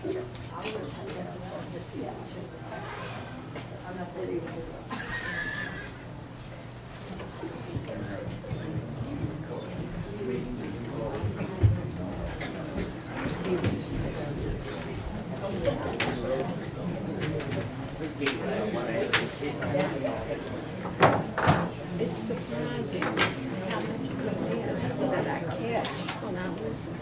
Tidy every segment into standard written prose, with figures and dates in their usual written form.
It's surprising how much of it is that I catch when I listen.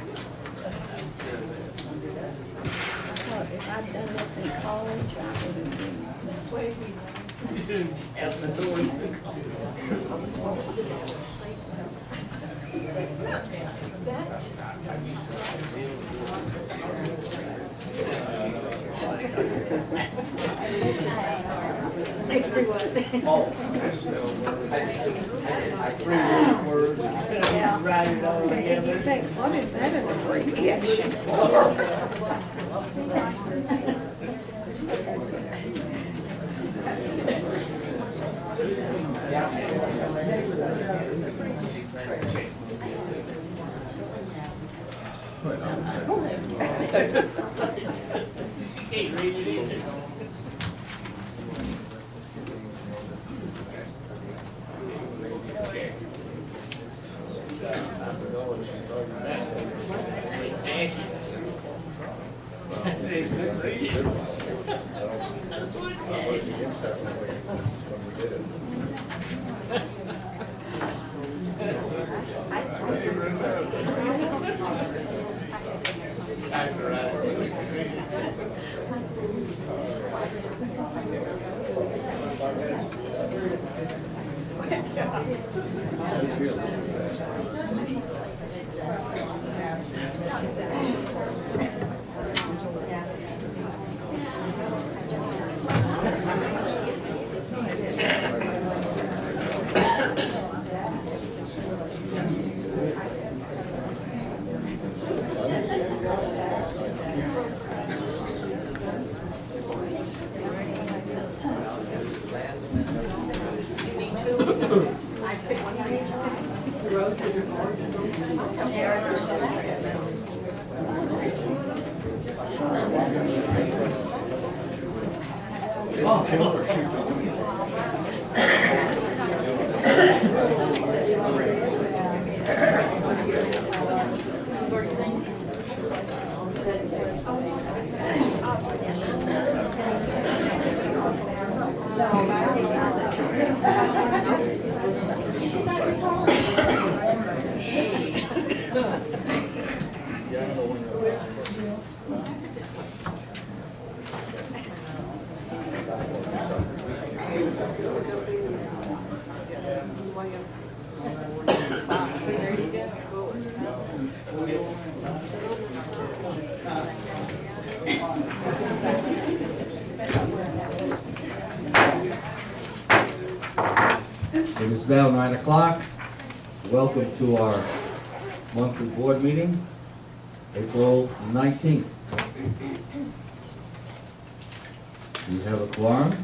I thought if I'd done this in college, I would have been way What is that an abbreviation for? It is now 9 o'clock. Welcome to our monthly board meeting, April 19th. We have a quorum.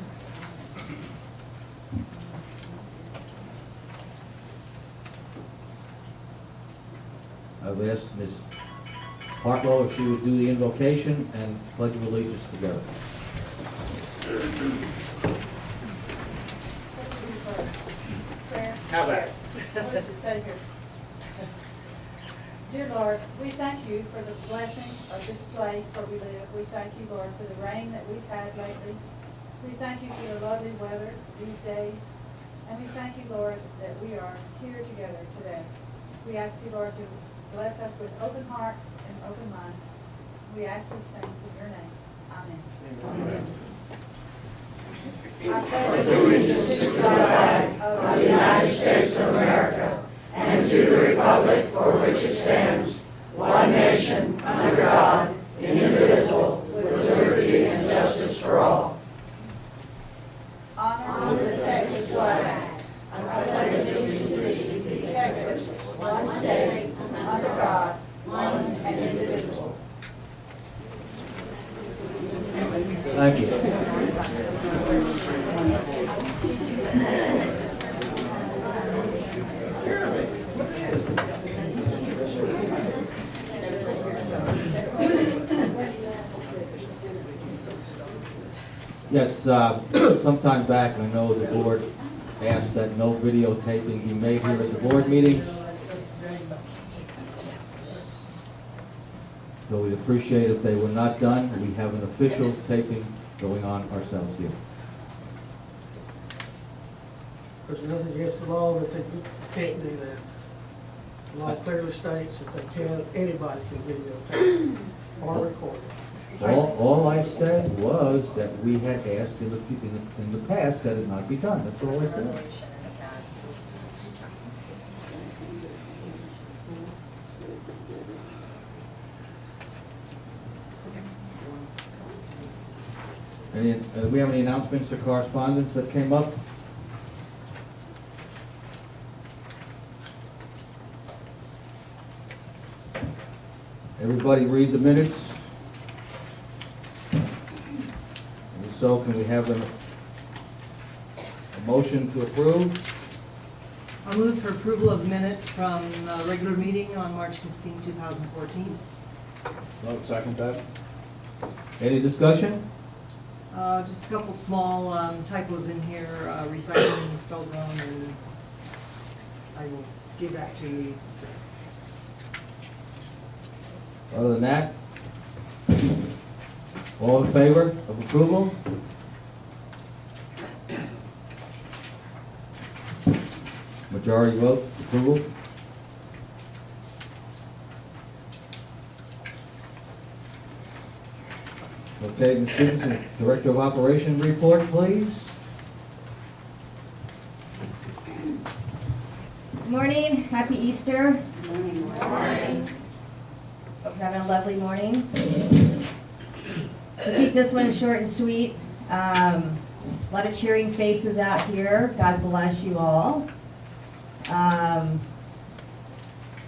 I've asked Ms. Hartwell if she would do the invocation and pledge of allegiance together. How about it? What does it say here? Dear Lord, we thank you for the blessing of this place where we live. We thank you, Lord, for the rain that we've had lately. We thank you for the lovely weather these days. And we thank you, Lord, that we are here together today. We ask you, Lord, to bless us with open hearts and open minds. We ask these things in your name. Amen. Amen. I pledge allegiance to the flag of the United States of America and to the republic for which it stands, one nation, under God, indivisible, with liberty and justice for all. Honor the Texas flag. I pledge allegiance to thee, Texas, one state, under God, one and indivisible. Thank you. Yes, sometime back, I know the board asked that no videotaping be made here at the board meetings. So we'd appreciate if they were not done. We have an official taping going on ourselves here. There's nothing against the law that they can't do that. The law clearly states that they can, anybody can videotape or record it. All I said was that we had asked in the past that it not be done. That's all I said. Do we have any announcements or correspondence that came up? Everybody read the minutes? And so can we have a motion to approve? I'll move for approval of minutes from the regular meeting on March 15, 2014. I'll second that. Any discussion? Just a couple small typos in here, recycling spelled wrong, and I will give that to you. Other than that, all in favor of approval? Majority vote, approval? Okay, Ms. Stevenson, Director of Operation report, please. Good morning, happy Easter. Morning. Hope you're having a lovely morning. We'll keep this one short and sweet. A lot of cheering faces out here. God bless you all.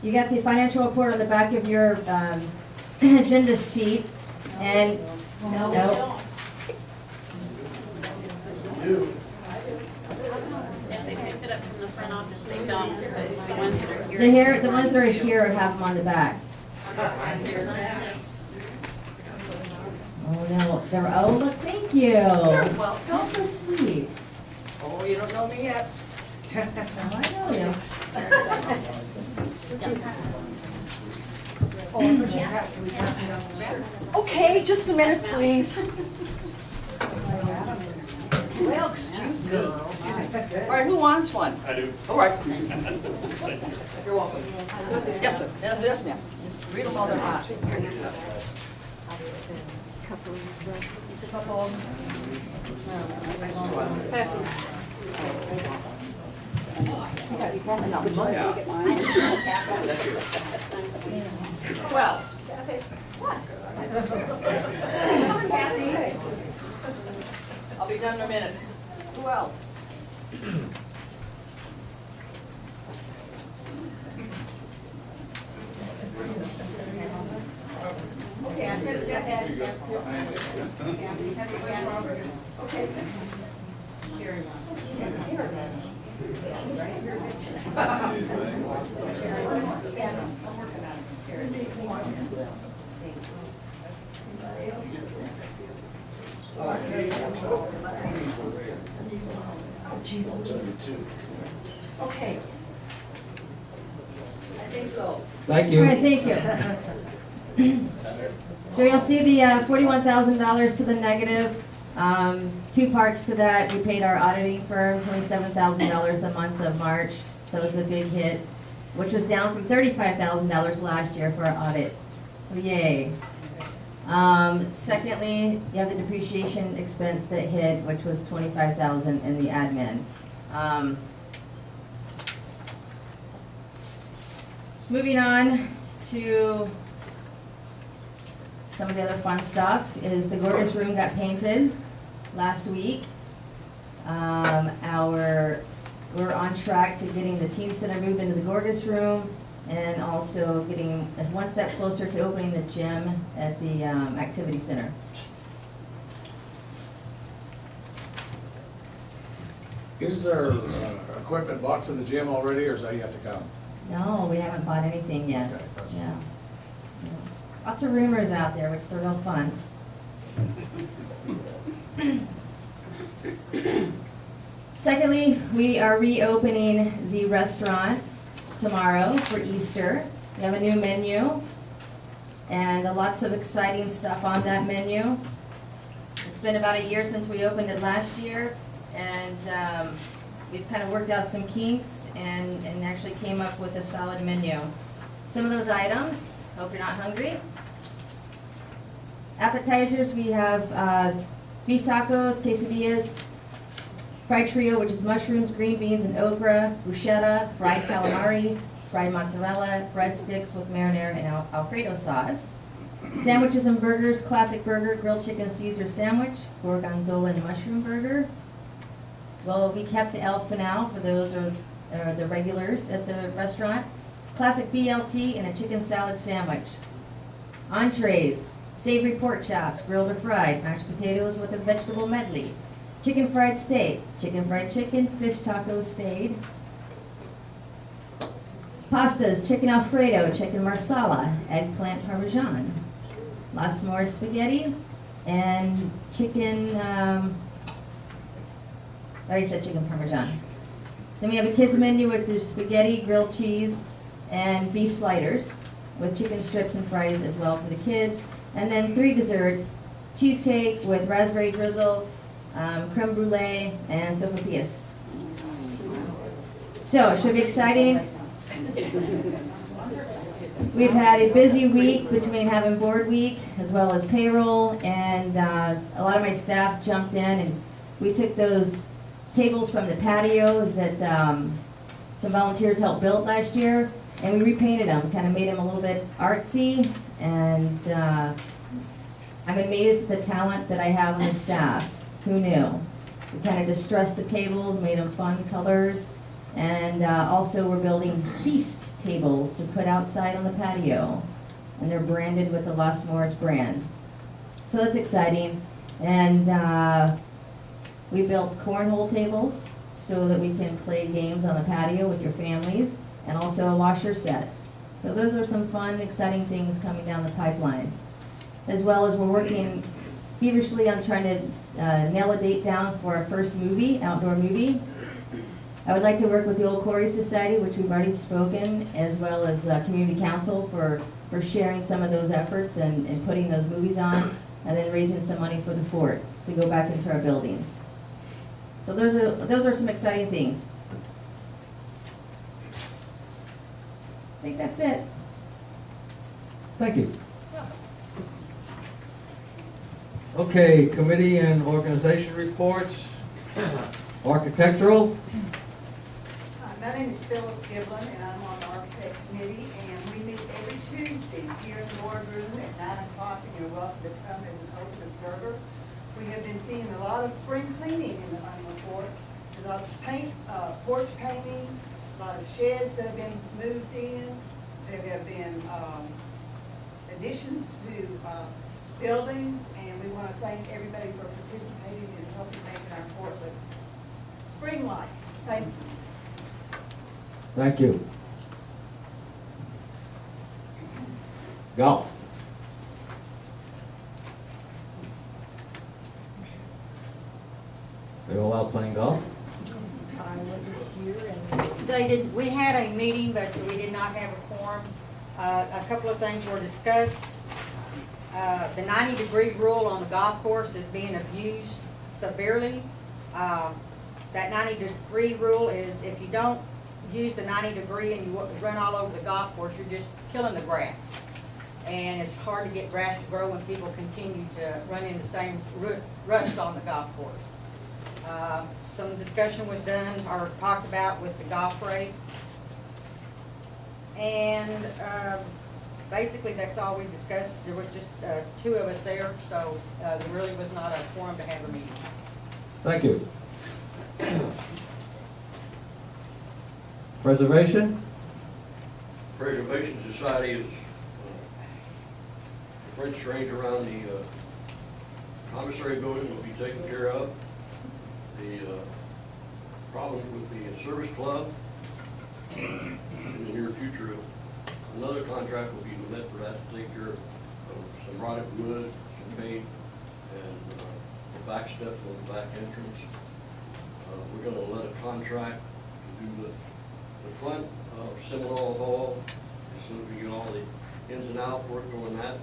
You got the financial report on the back of your agenda sheet, and no. If they picked it up from the front office, they don't, but the ones that are here. So here, the ones that are here have them on the back. Oh no, look, thank you. You're welcome. That's so sweet. Oh, you don't know me yet. Oh, I know you. Okay, just a minute, please. Well, excuse me. All right, who wants one? I do. All right. You're welcome. Yes, sir. Yes, ma'am. Read them while they're hot. Couple of Well. What? Kathy. I'll be done in a minute. Who else? Okay, I'm gonna get that. Okay. Okay. I think so. Thank All you. right, thank you. So you'll see the $41,000 to the negative. Two parts to that. We paid our auditing firm $27,000 the month of March. So it was the big hit, which was down from $35,000 last year for our audit. So yay. Secondly, you have the depreciation expense that hit, which was $25,000 in the admin. Moving on to some of the other fun stuff is the Gorgas room got painted last week. We're on track to getting the teen center moved into the Gorgas room and also getting us one step closer to opening the gym at the activity center. Is there equipment bought for the gym already, or is that yet to come? No, we haven't bought anything yet. Okay, that's- Yeah. Lots of rumors out there, which they're no fun. Secondly, we are reopening the restaurant tomorrow for Easter. We have a new menu and lots of exciting stuff on that menu. It's been about a year since we opened it last year, and we've kind of worked out some kinks and actually came up with a solid menu. Some of those items, hope you're not hungry. Appetizers, we have beef tacos, quesadillas, fried trio, which is mushrooms, green beans, and okra, bruschetta, fried calamari, fried mozzarella, breadsticks with marinara and Alfredo sauce. Sandwiches and burgers, classic burger, grilled chicken Caesar sandwich, gorgonzola and mushroom burger. Well, we kept the El Final for those are the regulars at the restaurant. Classic BLT and a chicken salad sandwich. Entrees, savory pork chops, grilled or fried, mashed potatoes with a vegetable medley. Chicken fried steak, chicken fried chicken, fish tacos stayed. Pastas, chicken Alfredo, chicken marsala, eggplant parmesan. Lots more spaghetti and chicken, I already said chicken parmesan. Then we have a kids menu with there's spaghetti, grilled cheese, and beef sliders with chicken strips and fries as well for the kids. And then 3 desserts, cheesecake with raspberry drizzle, creme brulee, and sopapillas. So, it should be exciting. We've had a busy week between having board week as well as payroll, and a lot of my staff jumped in and we took those tables from the patio that some volunteers helped build last year, and we repainted them, kind of made them a little bit artsy, and I'm amazed at the talent that I have on the staff. Who knew? We kind of distressed the tables, made them fun colors, and also we're building feast tables to put outside on the patio, and they're branded with the Los Morris brand. So that's exciting, and we built cornhole tables so that we can play games on the patio with your families, and also a washer set. So those are some fun, exciting things coming down the pipeline. As well as we're working feverishly on trying to nail a date down for our first movie, outdoor movie. I would like to work with the Old Quarry Society, which we've already spoken, as well as Community Council for sharing some of those efforts and putting those movies on, and then raising some money for the fort to go back into our buildings. So those are some exciting things. I think that's it. Thank you. Okay, committee and organization reports. Architectural. My name is Phyllis Giblin, and I'm on the architect committee, and we meet every Tuesday here in the boardroom at 9 o'clock, and you're welcome to come as an open observer. We have been seeing a lot of spring cleaning in the Honeymoon Fort. There's a lot of paint, porch painting, a lot of sheds that have been moved in. There have been additions to buildings, and we want to thank everybody for participating and helping make our fort look spring-like. Thank you. Thank you. Golf. Are you all out playing golf? I wasn't here, and we had a meeting, but we did not have a quorum. A couple of things were discussed. The 90-degree rule on the golf course is being abused severely. That 90-degree rule is if you don't use the 90-degree and you run all over the golf course, you're just killing the grass. And it's hard to get grass to grow when people continue to run in the same ruts on the golf course. Some discussion was done or talked about with the golf rates. And basically that's all we discussed. There was just 2 of us there, so there really was not a quorum to have a meeting. Thank you. Preservation? Preservation Society is the French range around the commissary building will be taken care of. The problems with the service club in the near future, another contract will be met for that to take care of some rotted wood, some paint, and the back steps on the back entrance. We're gonna let a contract to do the front of Seminole Hall, as soon as we get all the ins and out worked on that,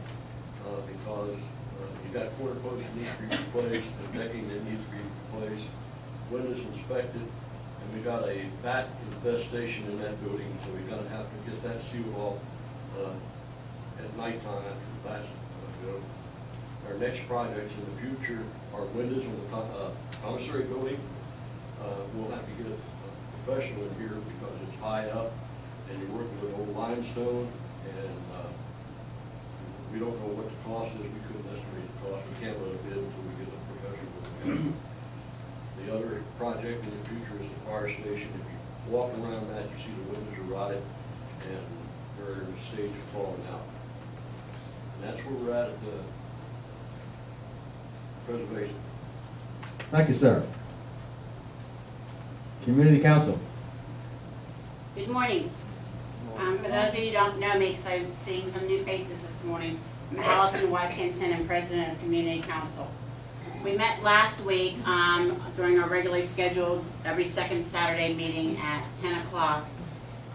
because you got corner posts that need to be replaced, the decking that needs to be replaced, windows inspected, and we got a bat infestation in that building, so we're gonna have to get that sealed off at nighttime after the bats go. Our next projects in the future are windows on the commissary building. We'll have to get a professional in here because it's high up and you're working with old limestone, and we don't know what the cost is. We couldn't estimate the cost. We can't let a bid until we get a professional in. The other project in the future is the fire station. If you walk around that, you see the windows are rotted and they're in the stage of falling out. And that's where we're at the preservation. Thank you, sir. Community Council. Good morning. For those of you who don't know me, because I'm seeing some new faces this morning, I'm Allison Watkinson, and President of Community Council. We met last week during our regularly scheduled every second Saturday meeting at 10 o'clock.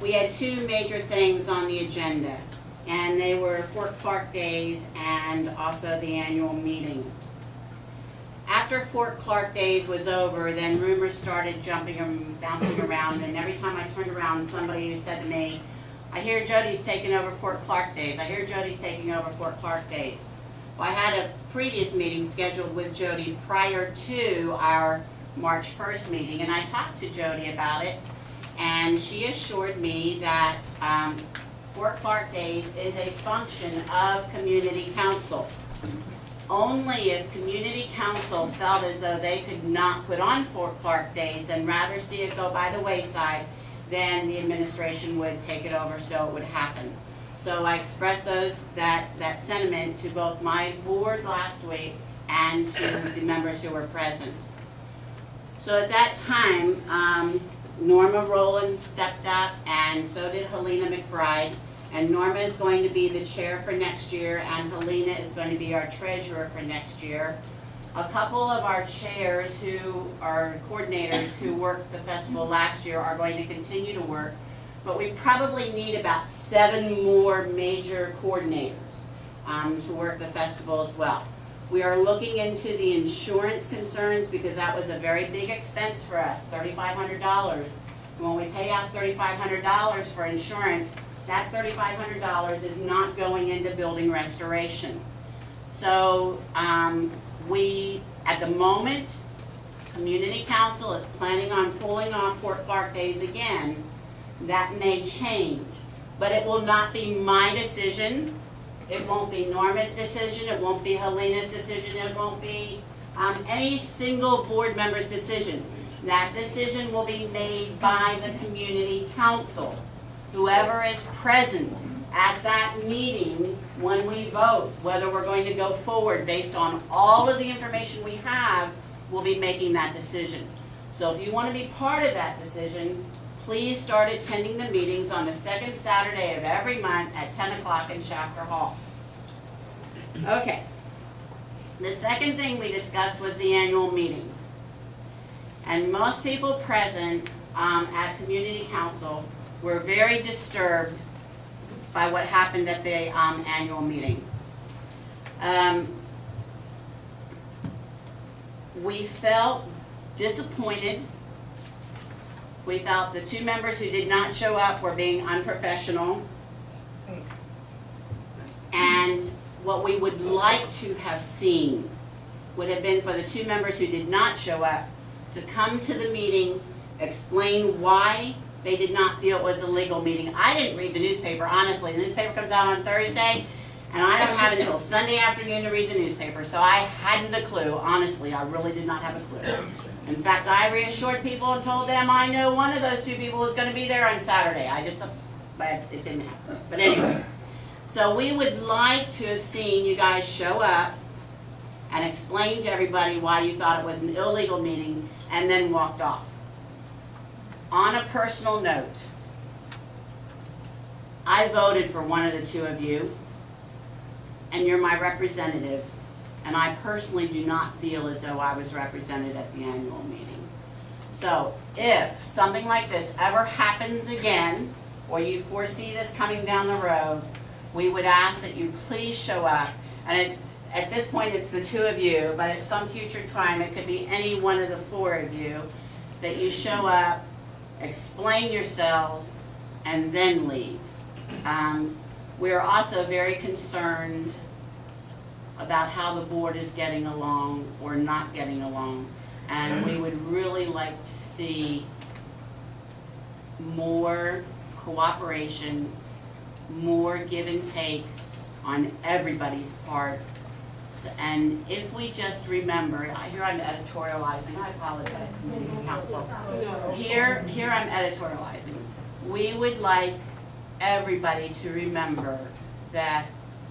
We had two major things on the agenda, and they were Fort Clark Days and also the annual meeting. After Fort Clark Days was over, then rumors started jumping and bouncing around, and every time I turned around, somebody said to me, I hear Jody's taking over Fort Clark Days. I hear Jody's taking over Fort Clark Days. Well, I had a previous meeting scheduled with Jody prior to our March 1st meeting, and I talked to Jody about it, and she assured me that Fort Clark Days is a function of Community Council. Only if Community Council felt as though they could not put on Fort Clark Days and rather see it go by the wayside, then the administration would take it over so it would happen. So I expressed that sentiment to both my board last week and to the members who were present. So at that time, Norma Rowland stepped up, and so did Helena McBride. And Norma is going to be the chair for next year, and Helena is going to be our treasurer for next year. A couple of our chairs who are coordinators who worked the festival last year are going to continue to work, but we probably need about 7 more major coordinators to work the festival as well. We are looking into the insurance concerns because that was a very big expense for us, $3,500. When we pay out $3,500 for insurance, that $3,500 is not going into building restoration. So we, at the moment, Community Council is planning on pulling off Fort Clark Days again. That may change, but it will not be my decision. It won't be Norma's decision. It won't be Helena's decision. It won't be any single board member's decision. That decision will be made by the Community Council. Whoever is present at that meeting when we vote, whether we're going to go forward based on all of the information we have, will be making that decision. So if you want to be part of that decision, please start attending the meetings on the second Saturday of every month at 10 o'clock in Shafter Hall. Okay. The second thing we discussed was the annual meeting. And most people present at Community Council were very disturbed by what happened at the annual meeting. We felt disappointed. We felt the 2 members who did not show up were being unprofessional. And what we would like to have seen would have been for the 2 members who did not show up to come to the meeting, explain why they did not feel it was a legal meeting. I didn't read the newspaper, honestly. The newspaper comes out on Thursday, and I don't have until Sunday afternoon to read the newspaper, so I hadn't a clue. Honestly, I really did not have a clue. In fact, I reassured people and told them I know one of those 2 people was going to be there on Saturday. But it didn't happen. But anyway, so we would like to have seen you guys show up and explain to everybody why you thought it was an illegal meeting and then walked off. On a personal note, I voted for one of the 2 of you, and you're my representative, And I personally do not feel as though I was represented at the annual meeting. So if something like this ever happens again, or you foresee this coming down the road, we would ask that you please show up. And at this point, it's the two of you, but at some future time, it could be any one of the four of you, that you show up, explain yourselves, and then leave. We are also very concerned about how the board is getting along or not getting along. And we would really like to see more cooperation, more give and take on everybody's part. And if we just remember, here I'm editorializing, I apologize, committee and council. Here I'm editorializing. We would like everybody to remember that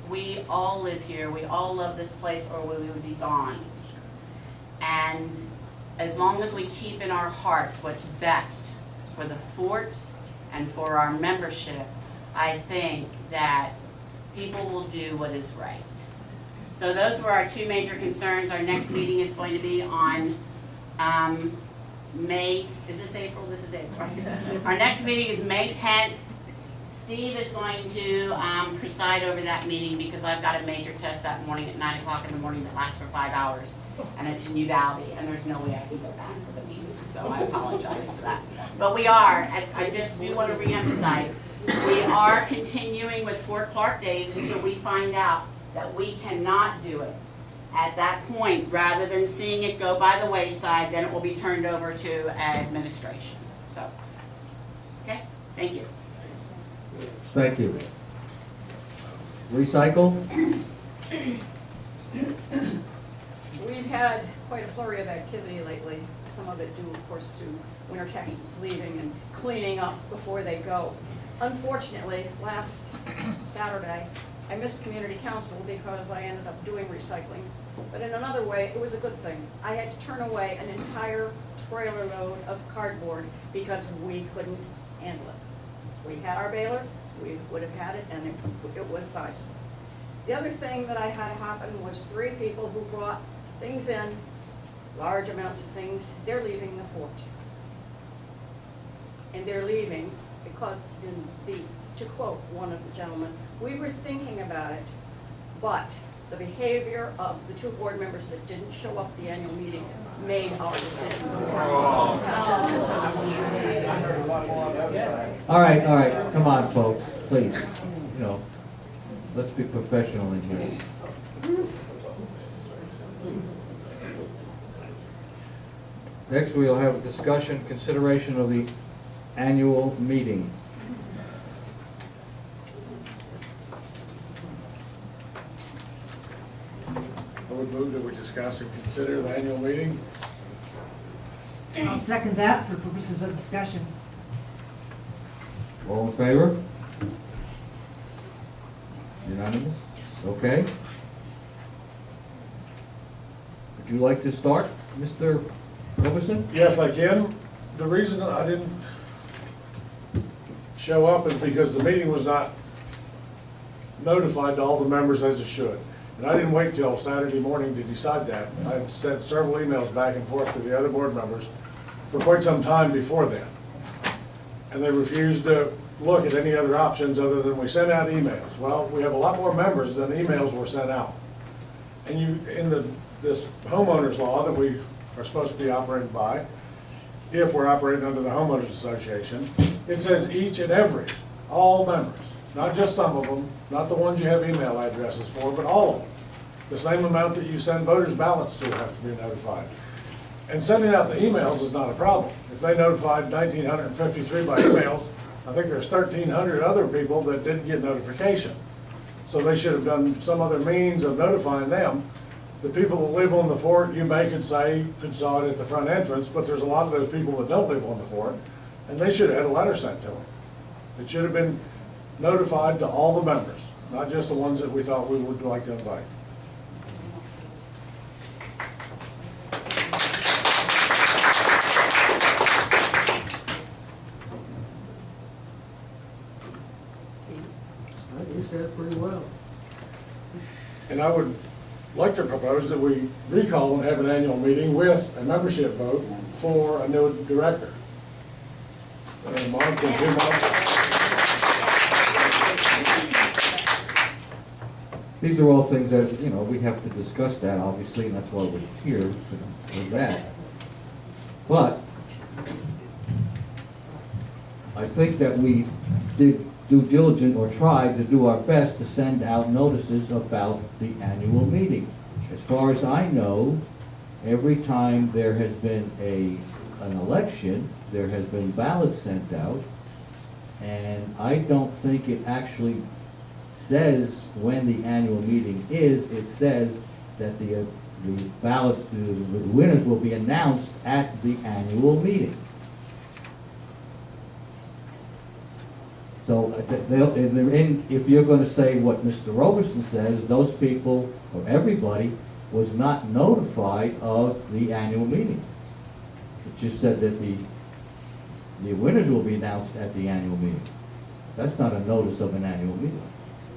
we all live here, we all love this place, or we would be gone. And as long as we keep in our hearts what's best for the fort and for our membership, I think that people will do what is right. So those were our two major concerns. Our next meeting is going to be on May, is this April? This is April, right? Our next meeting is May 10th. Steve is going to preside over that meeting because I've got a major test that morning at 9 o'clock in the morning that lasts for 5 hours. And it's in Uvalde, and there's no way I can go back for the meeting, so I apologize for that. But we are, I just do want to reemphasize, we are continuing with Fort Clark Days until we find out that we cannot do it. At that point, rather than seeing it go by the wayside, then it will be turned over to administration. So, okay, thank you. Thank you. Recycle? We've had quite a flurry of activity lately, some of it due, of course, to winter Texans leaving and cleaning up before they go. Unfortunately, last Saturday, I missed community council because I ended up doing recycling. But in another way, it was a good thing. I had to turn away an entire trailer load of cardboard because we couldn't handle it. We had our baler, we would have had it, and it was sizable. The other thing that I had happen was 3 people who brought things in, large amounts of things. They're leaving the fort. And they're leaving because, to quote one of the gentlemen, we were thinking about it, but the behavior of the 2 board members that didn't show up at the annual meeting made our decision. All right, come on, folks, please, let's be professional in here. Next, we'll have a discussion, consideration of the annual meeting. I would move that we discuss and consider the annual meeting. I'll second that for purposes of discussion. All in favor? Unanimous? Okay. Would you like to start, Mr. Robertson? Yes, I can. The reason I didn't show up is because the meeting was not notified to all the members as it should. And I didn't wait till Saturday morning to decide that. I had sent several emails back and forth to the other board members for quite some time before then. And they refused to look at any other options other than we sent out emails. Well, we have a lot more members than emails were sent out. And this homeowners law that we are supposed to be operating by, if we're operating under the homeowners association, it says each and every, all members, not just some of them, not the ones you have email addresses for, but all of them. The same amount that you send voters' ballots to have to be notified. And sending out the emails is not a problem. If they notified 1,953 by emails, I think there's 1,300 other people that didn't get notification. So they should have done some other means of notifying them. The people that live on the fort, you could saw it at the front entrance, but there's a lot of those people that don't live on the fort, and they should have had a letter sent to them. It should have been notified to all the members, not just the ones that we thought we would like to invite. I think you said it pretty well. And I would like to propose that we recall and have an annual meeting with a membership vote for a new director. And Mark and Jim These are all things that, you know, we have to discuss that, obviously, and that's why we're here for that. But I think that we did due diligence, or tried to do our best to send out notices about the annual meeting. As far as I know, every time there has been an election, there has been ballots sent out, and I don't think it actually says when the annual meeting is. It says that the ballots, the winners will be announced at the annual meeting. So if you're going to say what Mr. Roberson says, those people, or everybody, was not notified of the annual meeting. It just said that the winners will be announced at the annual meeting. That's not a notice of an annual meeting.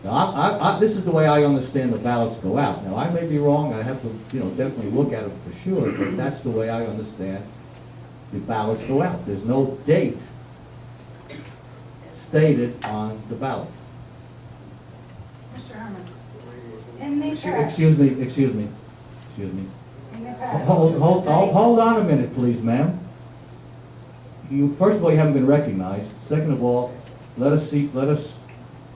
Now, this is the way I understand the ballots go out. Now, I may be wrong. I have to, definitely look at it for sure, but that's the way I understand the ballots go out. There's no date stated on the ballot. Mr. Herman, in the past, Excuse me. in the past. Hold on a minute, please, ma'am. First of all, you haven't been recognized. Second of all, let us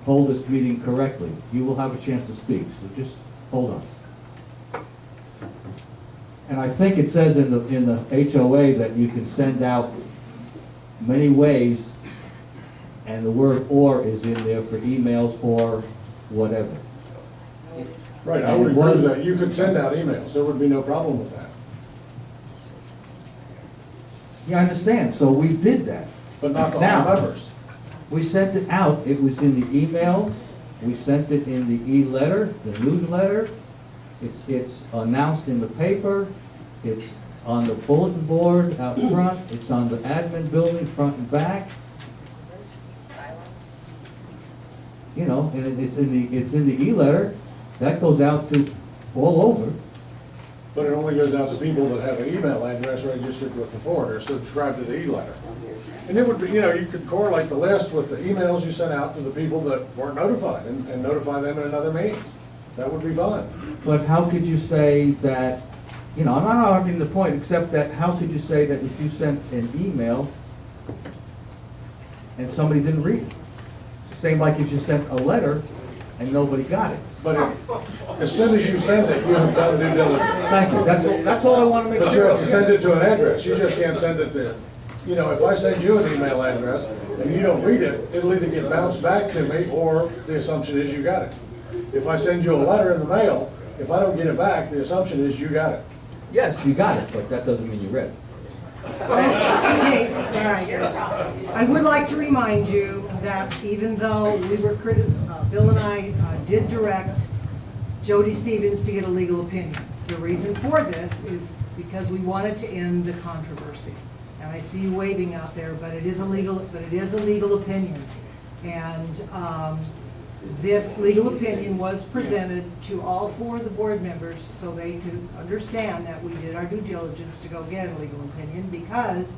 hold this meeting correctly. You will have a chance to speak, so just hold on. And I think it says in the HOA that you can send out many ways, and the word "or" is in there for emails or whatever. Right, I would agree with that. You could send out emails. There would be no problem with that. Yeah, I understand. So we did that. But not the Now, whole members. we sent it out. It was in the emails. We sent it in the e-letter, the newsletter. It's announced in the paper. It's on the bulletin board out front. It's on the admin building, front and back. And it's in the e-letter. That goes out to all over. But it only goes out to people that have an email address registered with the forwarder, subscribe to the e-letter. And it would be, you could correlate the list with the emails you sent out to the people that weren't notified and notify them in another means. That would be fine. But how could you say that, I'm not arguing the point, except that how could you say that if you sent an email and somebody didn't read it? It's the same like if you sent a letter and nobody got it. But as soon as you send it, you have done due diligence. Thank you. That's all I want to make But you sure have to of. send it to an address. You just can't send it to, if I send you an email address and you don't read it, it'll either get bounced back to me or the assumption is you got it. If I send you a letter in the mail, if I don't get it back, the assumption is you got it. Yes, you got it, but that doesn't mean you read it. Okay, all right. I would like to remind you that even though we were Bill and I did direct Jody Stevens to get a legal opinion. The reason for this is because we wanted to end the controversy. And I see you waving out there, but it is a legal opinion. And this legal opinion was presented to all four of the board members so they could understand that we did our due diligence to go get a legal opinion, because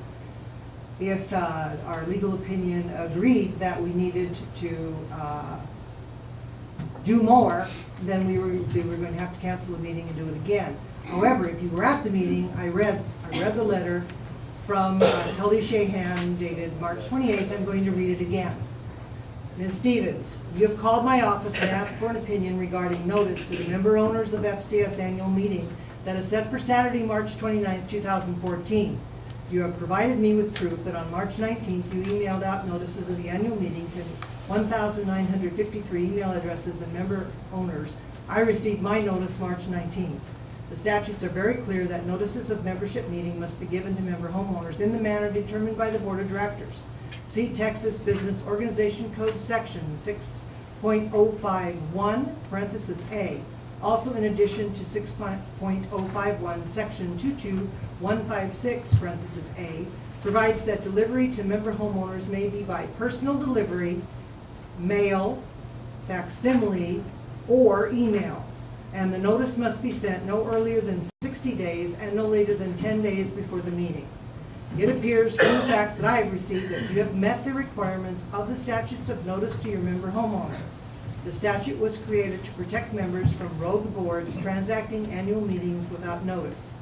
if our legal opinion agreed that we needed to do more, then we were going to have to cancel the meeting and do it again. However, if you were at the meeting, I read the letter from Tully Shahan dated March 28th. I'm going to read it again. Ms. Stevens, you have called my office and asked for an opinion regarding notice to the member owners of FCS annual meeting that is set for Saturday, March 29th, 2014. You have provided me with proof that on March 19th, you emailed out notices of the annual meeting to 1,953 email addresses and member owners. I received my notice March 19th. The statutes are very clear that notices of membership meeting must be given to member homeowners in the manner determined by the Board of Directors. See Texas Business Organization Code Section 6.051, parenthesis A. Also, in addition to 6.051, Section 22156, parenthesis A, provides that delivery to member homeowners may be by personal delivery, mail, facsimile, or email. and the notice must be sent no earlier than 60 days and no later than 10 days before the meeting. It appears from the facts that I have received that you have met the requirements of the statutes of notice to your member homeowner. The statute was created to protect members from rogue boards transacting annual meetings without notice.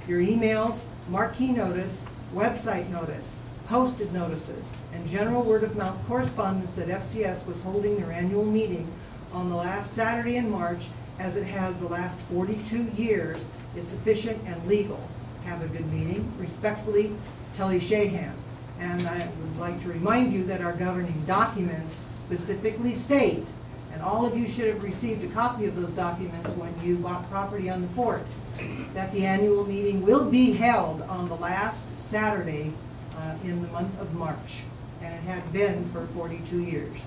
Your emails, marquee notice, website notice, posted notices, and general word-of-mouth correspondence that FCS was holding their annual meeting on the last Saturday in March, as it has the last 42 years, is sufficient and legal. Have a good meeting. Respectfully, Tully Shahan. And I would like to remind you that our governing documents specifically state, and all of you should have received a copy of those documents when you bought property on the fort, that the annual meeting will be held on the last Saturday in the month of March. And it had been for 42 years.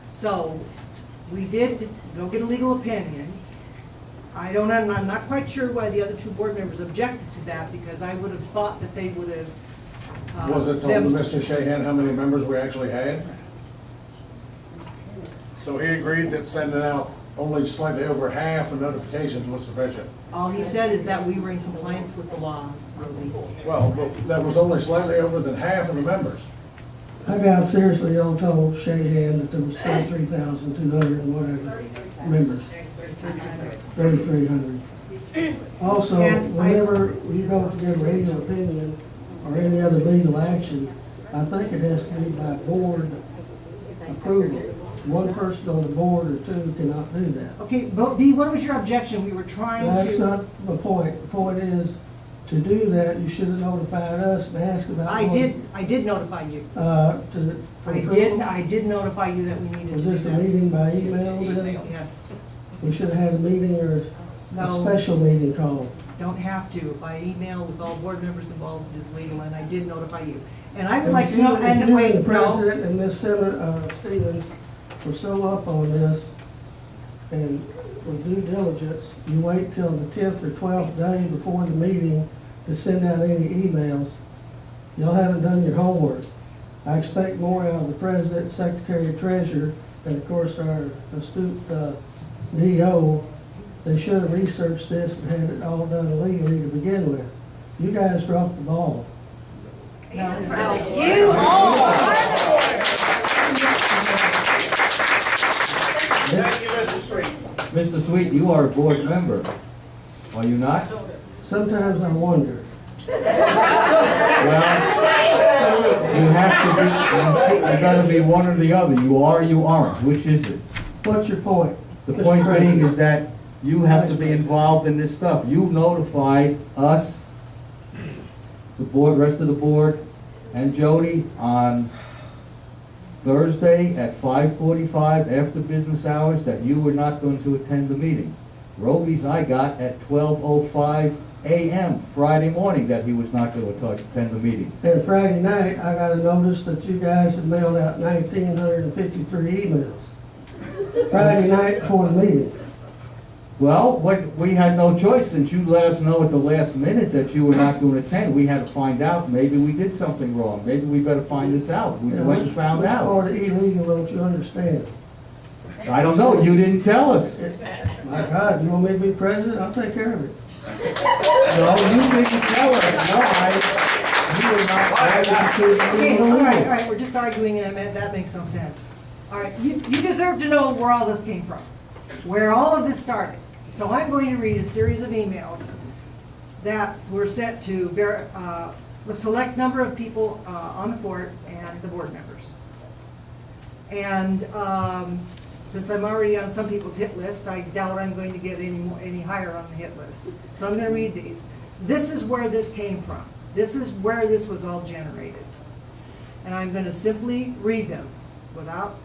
So, we did go get a legal opinion. I'm not quite sure why the other two board members objected to that, because I would have thought that they would have. Was it told to Mr. Shahan how many members we actually had? So he agreed that sending out only slightly over half of notifications was sufficient. All he said is that we were in compliance with the law. Well, but that was only slightly over than half of the members. I doubt seriously y'all told Shahan that there was 23,200 and whatever members. 3,300. Also, whenever you go to get a legal opinion or any other legal action, I think it has to be by board approval. One person on the board or two cannot do that. Okay, but B, what was your objection? We were trying to. That's not the point. The point is, to do that, you should have notified us and asked about. I did notify you. For approval? I did notify you that we needed to do that. Was this a meeting by email then? Yes. We should have had a meeting or a No. special meeting called. Don't have to. By email with all board members involved is legal, and I did notify you. And I would And like if to know, you- and if you wait, and the no. president and Ms. Stevens were so up on this, and with due diligence, you wait till the 10th or 12th day before the meeting to send out any emails. Y'all haven't done your homework. I expect more out of the president, secretary, treasurer, and of course our astute DO. They should have researched this and had it all done legally to begin with. You guys dropped the ball. You all. Thank you, Mr. Sweet. Mr. Sweet, you are a board member, are you not? Sometimes I wonder. Well, you have to be, you gotta be one or the other. You are or you aren't. Which is it? What's your point? The Mr. point being President? is that you have to be involved in this stuff. You notified us, the board, rest of the board, and Jody on Thursday at 5:45 after business hours that you were not going to attend the meeting. Roby's I got at 12:05 a.m. Friday morning that he was not going to attend the meeting. And Friday night, I got a notice that you guys had mailed out 1,953 emails. Friday night before the meeting. Well, we had no choice since you let us know at the last minute that you were not going to attend. We had to find out. Maybe we did something wrong. Maybe we better find this out. We Yeah, went and found which out. part of illegal don't you understand? I don't know. You didn't tell us. My God, you want me to be president? I'll take care of it. No, you didn't tell us. No, you were not. Okay, all right, we're just arguing, and that makes no sense. All right, you deserve to know where all this came from, where all of this started. So I'm going to read a series of emails that were sent to a select number of people on the fort and the board members. And since I'm already on some people's hit list, I doubt I'm going to get any higher on the hit list. So I'm going to read these. This is where this came from. This is where this was all generated. And I'm going to simply read them without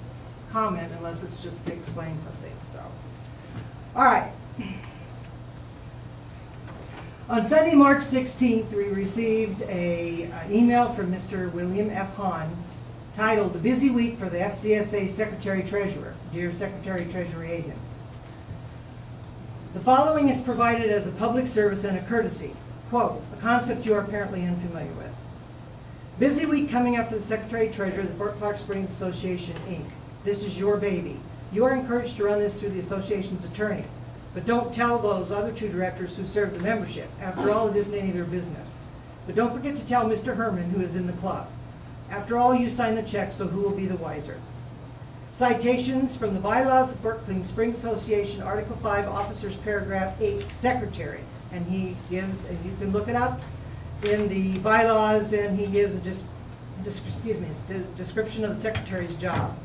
comment unless it's just to explain something. So, all right. On Sunday, March 16th, we received an email from Mr. William F. Hahn titled, "The Busy Week for the FCSA Secretary-Treasurer. Dear Secretary-Treasurer Aiken. The following is provided as a public service and a courtesy. Quote, a concept you are apparently unfamiliar with. Busy week coming up for the Secretary-Treasurer of the Fort Clark Springs Association, Inc. This is your baby. You are encouraged to run this through the association's attorney, but don't tell those other two directors who serve the membership. After all, it isn't any of their business. But don't forget to tell Mr. Herman, who is in the club. After all, you sign the check, so who will be the wiser? Citations from the bylaws of Fort Clean Springs Association, Article 5, Officers, Paragraph 8, Secretary. And he gives, and you can look it up in the bylaws, and he gives a description of the secretary's job.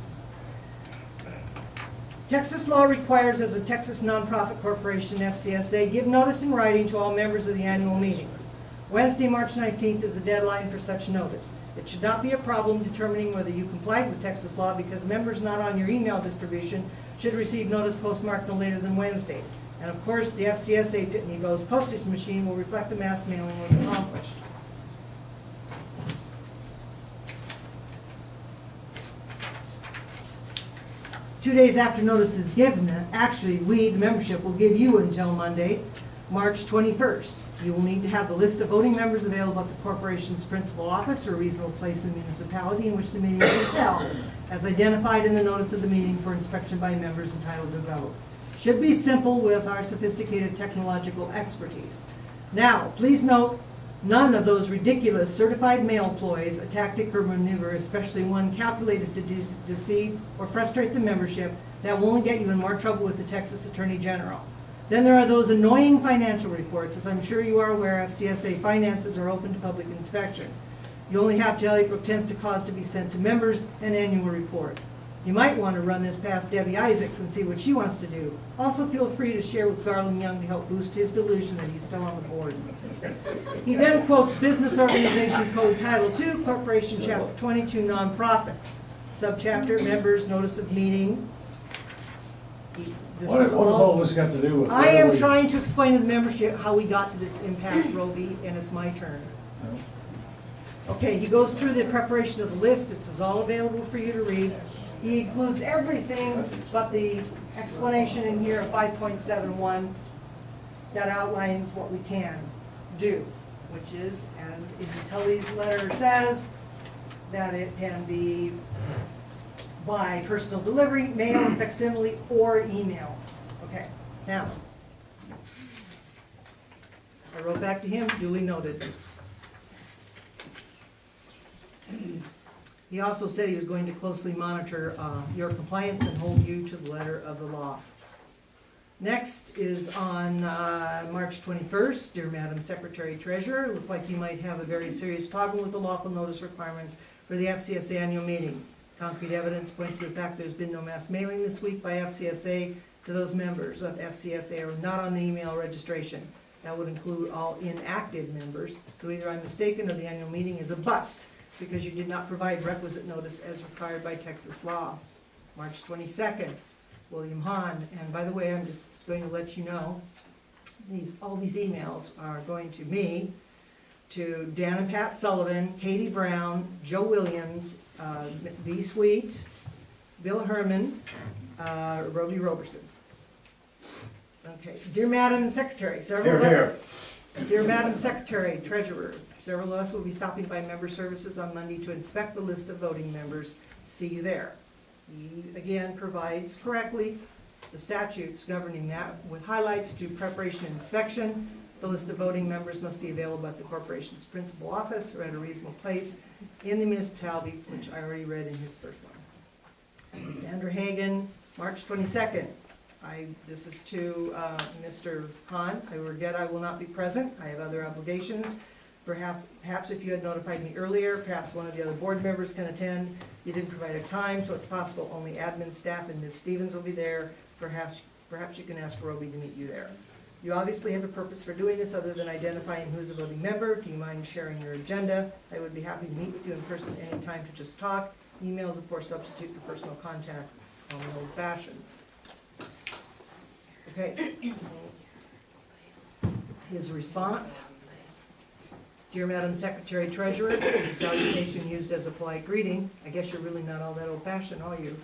Texas law requires, as a Texas nonprofit corporation, FCSA, give notice in writing to all members of the annual meeting. Wednesday, March 19th is the deadline for such notice. It should not be a problem determining whether you complied with Texas law, because members not on your email distribution should receive notice postmarked no later than Wednesday. And of course, the FCSA Pitney Bowes postage machine will reflect the mass mailing was accomplished. Two days after notice is given, actually, we, the membership, will give you until Monday, March 21st. You will need to have the list of voting members available at the corporation's principal office or a reasonable place in the municipality in which the meeting is held, as identified in the notice of the meeting for inspection by members entitled to vote. Should be simple with our sophisticated technological expertise. Now, please note, none of those ridiculous certified mail ploys, a tactic or maneuver, especially one calculated to deceive or frustrate the membership, that will only get you in more trouble with the Texas Attorney General. Then there are those annoying financial reports. As I'm sure you are aware, FCSA finances are open to public inspection. You only have till April 10th to cause to be sent to members an annual report. You might want to run this past Debbie Isaacs and see what she wants to do. Also, feel free to share with Garland Young to help boost his delusion that he's still on the board. He then quotes Business Organization Code Title II, Corporation Chapter 22, Nonprofits. Subchapter, Members, Notice of Meeting. What does all this got to do with? I am trying to explain to the membership how we got to this impasse, Roby, and it's my turn. Okay, he goes through the preparation of the list. This is all available for you to read. He includes everything but the explanation in here of 5.71 that outlines what we can do, which is, as Tully's letter says, that it can be by personal delivery, mail, facsimile, or email. Okay, now, I wrote back to him, duly noted. He also said he was going to closely monitor your compliance and hold you to the letter of the law. Next is on March 21st, dear Madam Secretary Treasurer, looked like you might have a very serious problem with the lawful notice requirements for the FCSA annual meeting. Concrete evidence points to the fact there's been no mass mailing this week by FCSA to those members of FCSA who are not on the email registration. That would include all inactive members. So either I'm mistaken or the annual meeting is a bust because you did not provide requisite notice as required by Texas law. March 22nd, William Hahn. And by the way, I'm just going to let you know, all these emails are going to me, to Dan and Pat Sullivan, Katie Brown, Joe Williams, B. Sweet, Bill Herman, Roby Roberson. Okay, dear Madam Secretary, several of us, dear Madam Secretary, Treasurer, several of us will be stopping by Member Services on Monday to inspect the list of voting members. See you there. He again provides correctly the statutes governing that with highlights to preparation and inspection. The list of voting members must be available at the corporation's principal office or at a reasonable place in the municipality, which I already read in his first one. Sandra Hagan, March 22nd. This is to Mr. Hahn. I regret I will not be present. I have other obligations. Perhaps if you had notified me earlier, perhaps one of the other board members can attend. You didn't provide a time, so it's possible only admin staff and Ms. Stevens will be there. Perhaps you can ask Roby to meet you there. You obviously have a purpose for doing this other than identifying who's a voting member. Do you mind sharing your agenda? I would be happy to meet with you in person anytime to just talk. Emails, of course, substitute for personal contact on an old fashioned. Okay. His response. Dear Madam Secretary Treasurer, the salutation used as a polite greeting. I guess you're really not all that old fashioned, are you?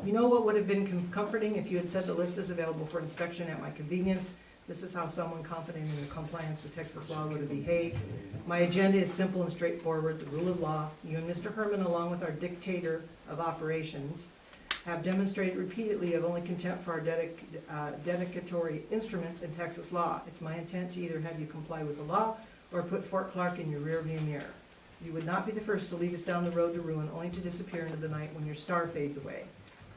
You know what would have been comforting if you had said the list is available for inspection at my convenience. This is how someone confident in the compliance with Texas law would have behaved. My agenda is simple and straightforward, the rule of law. You and Mr. Herman, along with our dictator of operations, have demonstrated repeatedly of only contempt for our dedicatory instruments in Texas law. It's my intent to either have you comply with the law or put Fort Clark in your rearview mirror. You would not be the first to lead us down the road to ruin, only to disappear into the night when your star fades away.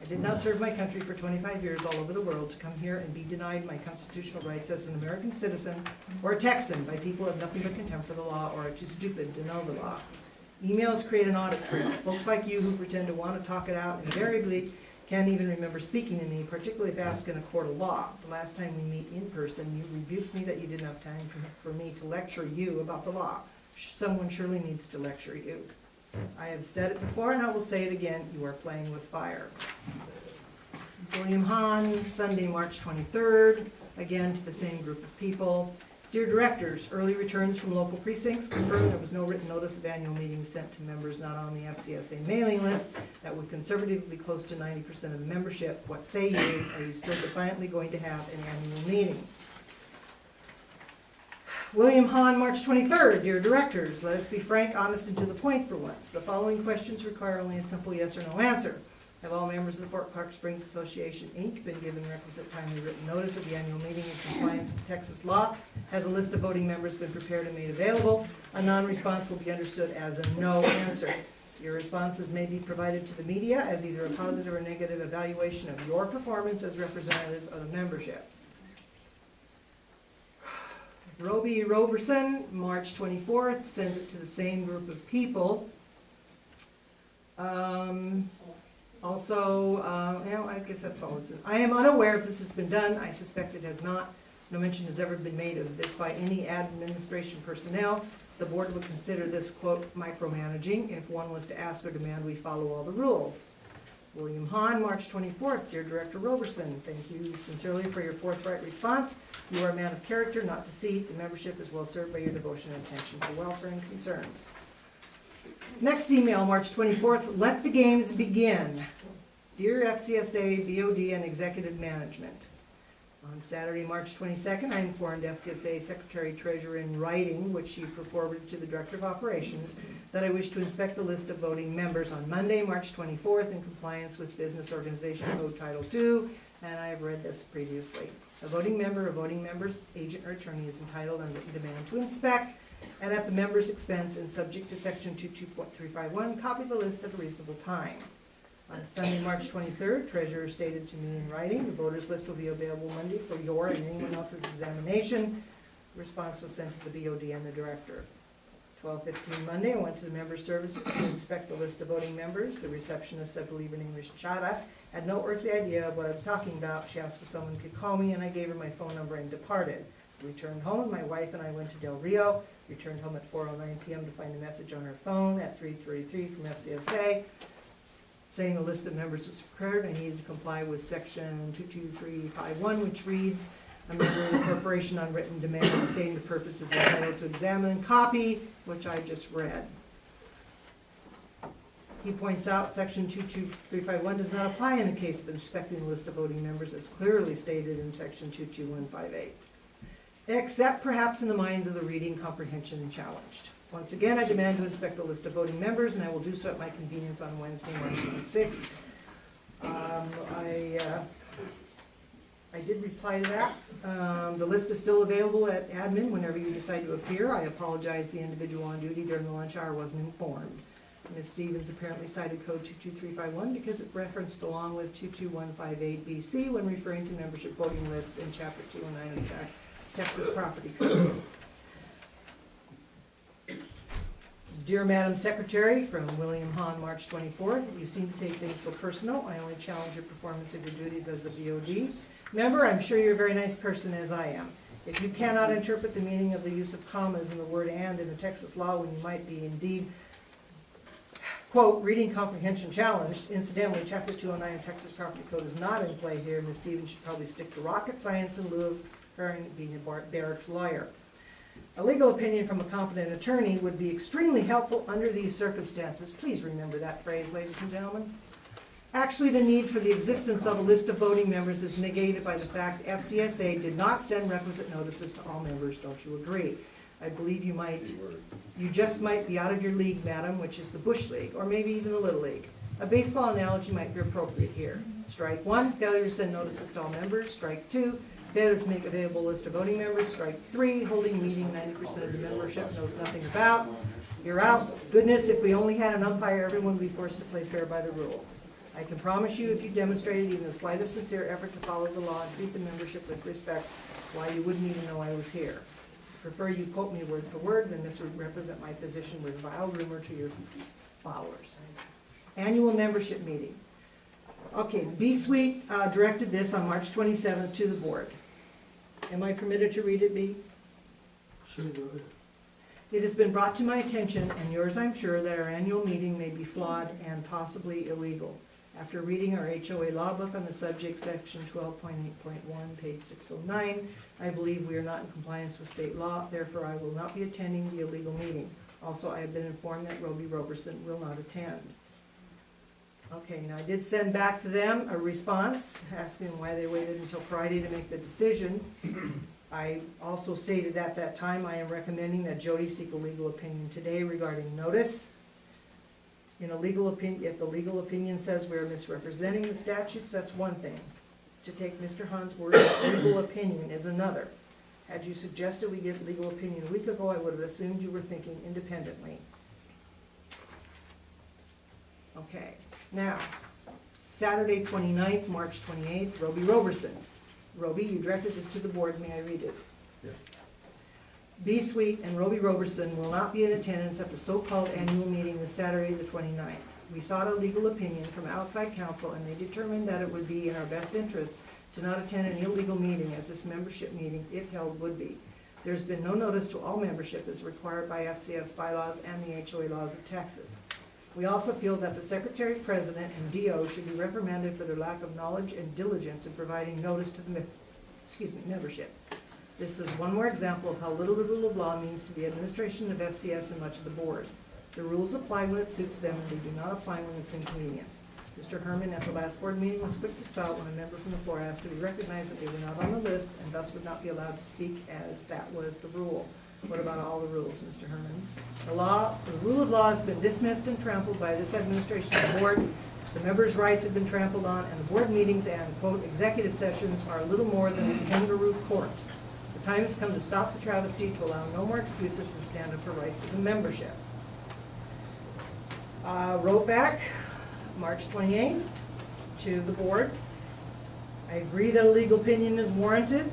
I did not serve my country for 25 years all over the world to come here and be denied my constitutional rights as an American citizen or a Texan by people who have nothing but contempt for the law or are too stupid to know the law. Emails create an audit trail. Folks like you who pretend to want to talk it out invariably can't even remember speaking to me, particularly if asked in a court of law. The last time we meet in person, you rebuked me that you didn't have time for me to lecture you about the law. Someone surely needs to lecture you. I have said it before and I will say it again, you are playing with fire. William Hahn, Sunday, March 23rd, again to the same group of people. Dear Directors, early returns from local precincts confirm there was no written notice of annual meetings sent to members not on the FCSA mailing list. That would conservatively be close to 90% of the membership. What say you? Are you still defiantly going to have an annual meeting? William Hahn, March 23rd. Dear Directors, let us be frank, honest, and to the point for once. The following questions require only a simple yes or no answer. Have all members of the Fort Clark Springs Association, Inc. been given requisite timely written notice of the annual meeting in compliance with Texas law? Has a list of voting members been prepared and made available? A non-response will be understood as a no answer. Your responses may be provided to the media as either a positive or negative evaluation of your performance as representatives of the membership. Roby Roberson, March 24th, sends it to the same group of people. Also, I guess that's all it's in. I am unaware if this has been done. I suspect it has not. No mention has ever been made of this by any administration personnel. The board would consider this, quote, micromanaging if one was to ask or demand we follow all the rules. William Hahn, March 24th. Dear Director Roberson, thank you sincerely for your forthright response. You are a man of character, not deceit. The membership is well served by your devotion and attention to welfare and concerns. Next email, March 24th. Let the games begin. Dear FCSA, BOD, and Executive Management. On Saturday, March 22nd, I informed FCSA Secretary Treasurer in writing, which she forwarded to the Director of Operations, that I wish to inspect the list of voting members on Monday, March 24th, in compliance with Business Organization Code Title II, and I have read this previously. A voting member or voting member's agent or attorney is entitled on written demand to inspect, and at the member's expense and subject to Section 22.351, copy the list at a reasonable time. On Sunday, March 23rd, Treasurer stated to me in writing, the voters list will be available Monday for your and anyone else's examination. Response was sent to the BOD and the Director. 12:15 Monday, I went to the member services to inspect the list of voting members. The receptionist, I believe her name was Chada, had no earthly idea of what I was talking about. She asked if someone could call me, and I gave her my phone number and departed. Returned home, my wife and I went to Del Rio. Returned home at 4:09 p.m. to find a message on her phone at 3:33 from FCSA. Saying the list of members was prepared, I needed to comply with Section 22351, which reads, a member of the corporation on written demand stating the purpose is entitled to examine and copy, which I just read. He points out Section 22351 does not apply in the case of inspecting the list of voting members as clearly stated in Section 22158, except perhaps in the minds of the reading comprehension challenged. Once again, I demand to inspect the list of voting members, and I will do so at my convenience on Wednesday, March 26th. I did reply to that. The list is still available at admin whenever you decide to appear. I apologize the individual on duty during the lunch hour wasn't informed. Ms. Stevens apparently cited code 22351 because it referenced along with 22158 BC when referring to membership voting lists in Chapter 209 of the Texas Property Code. Dear Madam Secretary, from William Hahn, March 24th, you seem to take things so personal. I only challenge your performance of your duties as the BOD member. I'm sure you're a very nice person, as I am. If you cannot interpret the meaning of the use of commas in the word and in the Texas law when you might be indeed, quote, reading comprehension challenged, incidentally, Chapter 209 of Texas Property Code is not in play here. Ms. Stevens should probably stick to rocket science in lieu of her being a barracks lawyer. A legal opinion from a competent attorney would be extremely helpful under these circumstances. Please remember that phrase, ladies and gentlemen. Actually, the need for the existence of a list of voting members is negated by the fact FCSA did not send requisite notices to all members. Don't you agree? I believe you just might be out of your league, madam, which is the Bush League, or maybe even the Little League. A baseball analogy might be appropriate here. Strike one, failure to send notices to all members. Strike two, failure to make available list of voting members. Strike three, holding a meeting 90% of the membership knows nothing about. You're out. Goodness, if we only had an umpire, everyone would be forced to play fair by the rules. I can promise you, if you demonstrated even the slightest sincere effort to follow the law and treat the membership with respect, why, you wouldn't even know I was here. I prefer you quote me word for word, then this would represent my position with vile rumor to your followers. Annual membership meeting. Okay, B-Suite directed this on March 27th to the board. Am I permitted to read it, B? Sure, go ahead. It has been brought to my attention, and yours I'm sure, that our annual meeting may be flawed and possibly illegal. After reading our HOA law book on the subject, section 12.8.1, page 609, I believe we are not in compliance with state law, therefore I will not be attending the illegal meeting. Also, I have been informed that Roby Roberson will not attend. Okay, now I did send back to them a response, asking why they waited until Friday to make the decision. I also stated at that time, I am recommending that Jody seek a legal opinion today regarding notice. In a legal opinion, if the legal opinion says we are misrepresenting the statutes, that's one thing. To take Mr. Hahn's word as legal opinion is another. Had you suggested we get legal opinion a week ago, I would have assumed you were thinking independently. Okay, now, Saturday 29th, March 28th, Roby Roberson. Roby, you directed this to the board, may I read it? Yes. B-Suite and Roby Roberson will not be in attendance at the so-called annual meeting this Saturday, the 29th. We sought a legal opinion from outside counsel, and they determined that it would be in our best interest to not attend an illegal meeting, as this membership meeting, if held, would be. There's been no notice to all membership as required by FCS bylaws and the HOA laws of Texas. We also feel that the Secretary President and DO should be reprimanded for their lack of knowledge and diligence in providing notice to the membership. This is one more example of how little the rule of law means to the administration of FCS and much of the board. The rules apply when it suits them, and they do not apply when it's inconvenience. Mr. Herman at the last board meeting was quick to spout when a member from the floor asked to be recognized that they were not on the list and thus would not be allowed to speak, as that was the rule. What about all the rules, Mr. Herman? The rule of law has been dismissed and trampled by this administration and board. The members' rights have been trampled on, and the board meetings and, quote, executive sessions are little more than a kangaroo court. The time has come to stop the travesty, to allow no more excuses, and stand up for rights of the membership. Wrote back, March 28th, to the board. I agree that a legal opinion is warranted.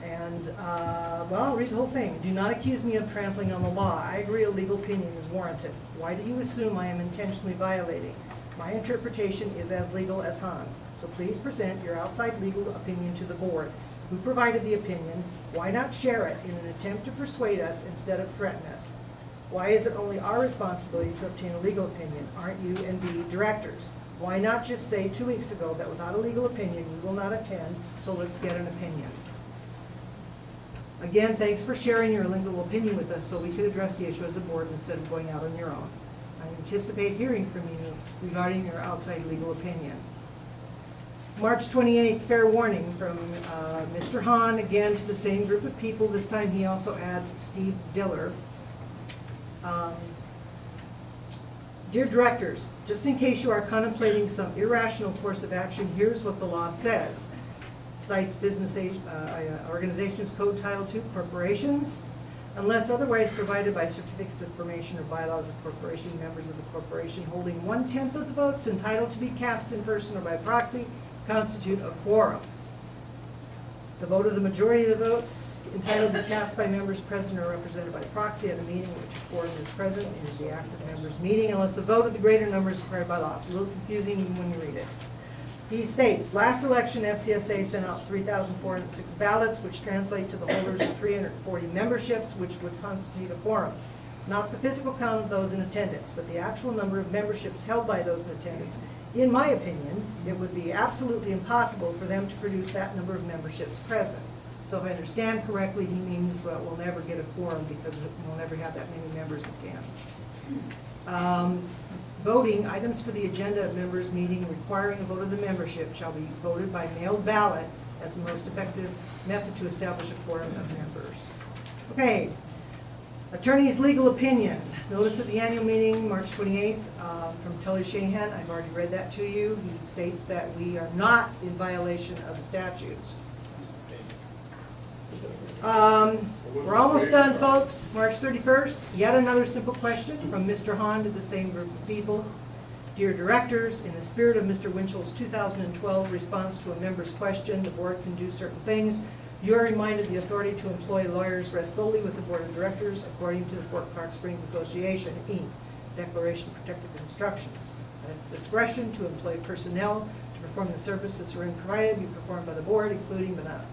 And, well, I'll read the whole thing. Do not accuse me of trampling on the law. I agree a legal opinion is warranted. Why do you assume I am intentionally violating? My interpretation is as legal as Hans. So please present your outside legal opinion to the board. Who provided the opinion? Why not share it in an attempt to persuade us instead of threaten us? Why is it only our responsibility to obtain a legal opinion? Aren't you and B directors? Why not just say 2 weeks ago that without a legal opinion we will not attend, so let's get an opinion? Again, thanks for sharing your legal opinion with us so we could address the issue as a board instead of going out on your own. I anticipate hearing from you regarding your outside legal opinion. March 28th, fair warning from Mr. Hahn, again to the same group of people. This time he also adds Steve Diller. Dear directors, just in case you are contemplating some irrational course of action, here's what the law says. Cites Business Organizations Code Title II, corporations. Unless otherwise provided by certificates of formation or bylaws of corporation, members of the corporation holding 1/10 of the votes entitled to be cast in person or by proxy constitute a quorum. The vote of the majority of the votes entitled to be cast by members present or represented by proxy at a meeting in which a quorum is present is the active members' meeting unless a vote of the greater number is required by law. It's a little confusing even when you read it. He states, last election FCSA sent out 3,406 ballots, which translate to the holders of 340 memberships, which would constitute a quorum. Not the physical count of those in attendance, but the actual number of memberships held by those in attendance. In my opinion, it would be absolutely impossible for them to produce that number of memberships present. So if I understand correctly, he means that we'll never get a quorum because we'll never have that many members attend. Voting, items for the agenda of members' meeting requiring a vote of the membership shall be voted by mailed ballot as the most effective method to establish a quorum of members. Okay, Attorney's legal opinion. Notice of the annual meeting, March 28th, from Tully Shahan. I've already read that to you. He states that we are not in violation of the statutes. We're almost done, folks. March 31st, yet another simple question from Mr. Hahn to the same group of people. Dear directors, in the spirit of Mr. Winchell's 2012 response to a member's question, the board can do certain things. You are reminded the authority to employ lawyers rests solely with the board of directors according to the Fort Clark Springs Association, Inc. Declaration of Protective Instructions. At its discretion to employ personnel to perform the services herein provided be performed by the board, including but not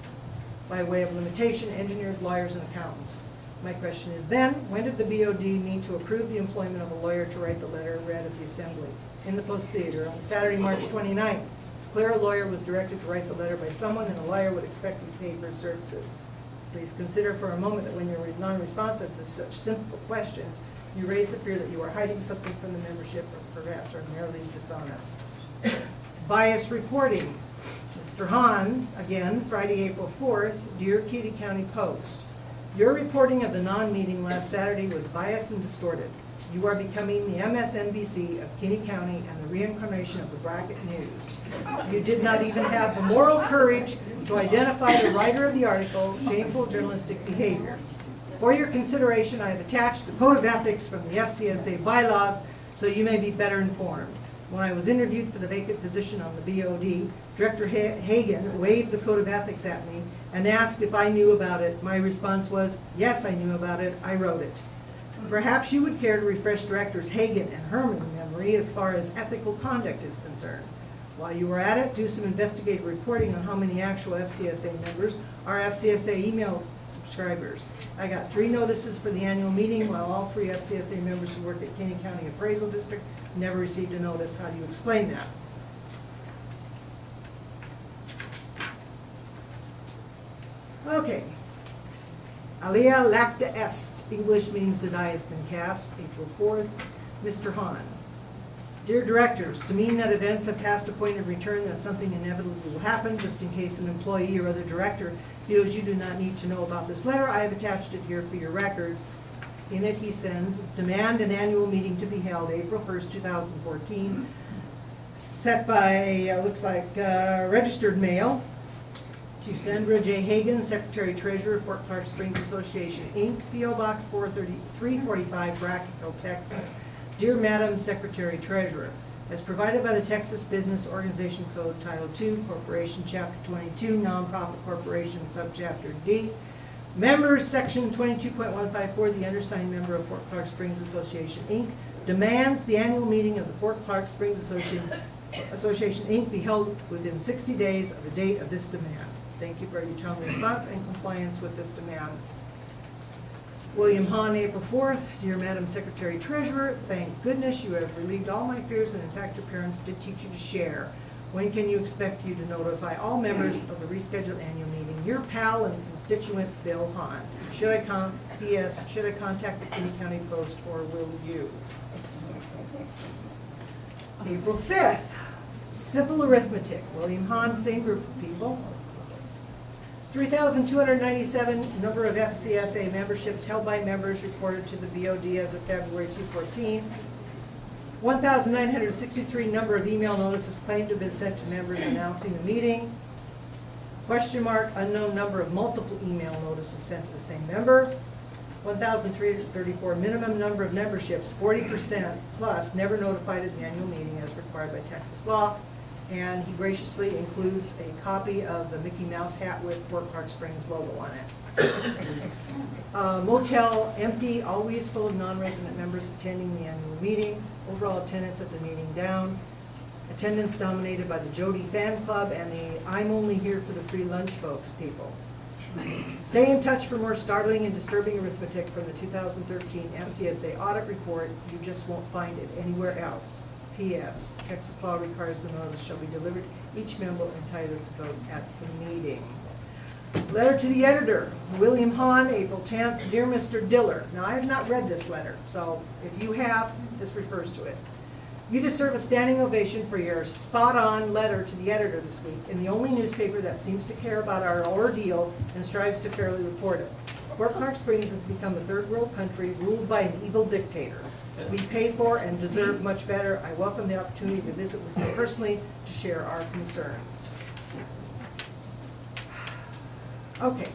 by way of limitation, engineers, lawyers, and accountants. My question is then, when did the BOD meet to approve the employment of a lawyer to write the letter read at the assembly in the Post Theater on Saturday, March 29th? It's clear a lawyer was directed to write the letter by someone, and a lawyer would expect to be paid for his services. Please consider for a moment that when you're non-responsive to such simple questions, you raise the fear that you are hiding something from the membership or perhaps are merely dishonest. Biased reporting. Mr. Hahn, again, Friday, April 4th, Dear Kitty County Post. Your reporting of the non-meeting last Saturday was biased and distorted. You are becoming the MSNBC of Kinney County and the reincarnation of the Bracket News. You did not even have the moral courage to identify the writer of the article, shameful journalistic behavior. For your consideration, I have attached the Code of Ethics from the FCSA bylaws so you may be better informed. When I was interviewed for the vacant position on the BOD, Director Hagan waved the Code of Ethics at me and asked if I knew about it. My response was, yes, I knew about it. I wrote it. Perhaps you would care to refresh Directors Hagan and Herman's memory as far as ethical conduct is concerned. While you are at it, do some investigative reporting on how many actual FCSA members are FCSA email subscribers. I got 3 notices for the annual meeting, while all 3 FCSA members who work at Kinney County Appraisal District never received a notice. How do you explain that? Okay. Alia lacta est. English means the die has been cast. April 4th. Mr. Hahn. Dear directors, to mean that events have passed a point of return that something inevitably will happen, just in case an employee or other director feels you do not need to know about this letter, I have attached it here for your records. In it he sends, demand an annual meeting to be held April 1st, 2014, set by, looks like, registered mail, to Sandra J. Hagan, Secretary-Treasurer, Fort Clark Springs Association, Inc., P.O. Box 345, Brackettville, Texas. Dear Madam Secretary-Treasurer, as provided by the Texas Business Organization Code, Title II, Corporation, Chapter 22, Nonprofit Corporation, Subchapter D, Members, Section 22.154, the undersigned member of Fort Clark Springs Association, Inc., demands the annual meeting of the Fort Clark Springs Association, Inc. be held within 60 days of the date of this demand. Thank you for your timely response and compliance with this demand. William Hahn, April 4th. Dear Madam Secretary Treasurer, thank goodness you have relieved all my fears, and in fact your parents did teach you to share. When can you expect you to notify all members of the rescheduled annual meeting? Your pal and constituent, Bill Hahn. P.S. Should I contact the Kinney County Post, or will you? April 5th. Simple arithmetic. William Hahn, same group of people. 3,297 number of FCSA memberships held by members reported to the BOD as of February 2014. 1,963 number of email notices claimed to have been sent to members announcing the meeting. Question mark, unknown number of multiple email notices sent to the same member. 1,334 minimum number of memberships, 40% plus, never notified at the annual meeting as required by Texas law. And he graciously includes a copy of the Mickey Mouse hat with Fort Clark Springs logo on it. Motel empty, always full of non-resident members attending the annual meeting. Overall attendance at the meeting down. Attendance dominated by the Jody Fan Club and the I'm only here for the free lunch folks people. Stay in touch for more startling and disturbing arithmetic from the 2013 FCSA audit report. You just won't find it anywhere else. P.S. Texas law requires the notice shall be delivered each member entitled to vote at the meeting. Letter to the editor, William Hahn, April 10th. Dear Mr. Diller. Now, I have not read this letter, so if you have, this refers to it. You deserve a standing ovation for your spot-on letter to the editor this week in the only newspaper that seems to care about our ordeal and strives to fairly report it. Fort Clark Springs has become a third world country ruled by an evil dictator. We pay for and deserve much better. I welcome the opportunity to visit with you personally to share our concerns. Okay.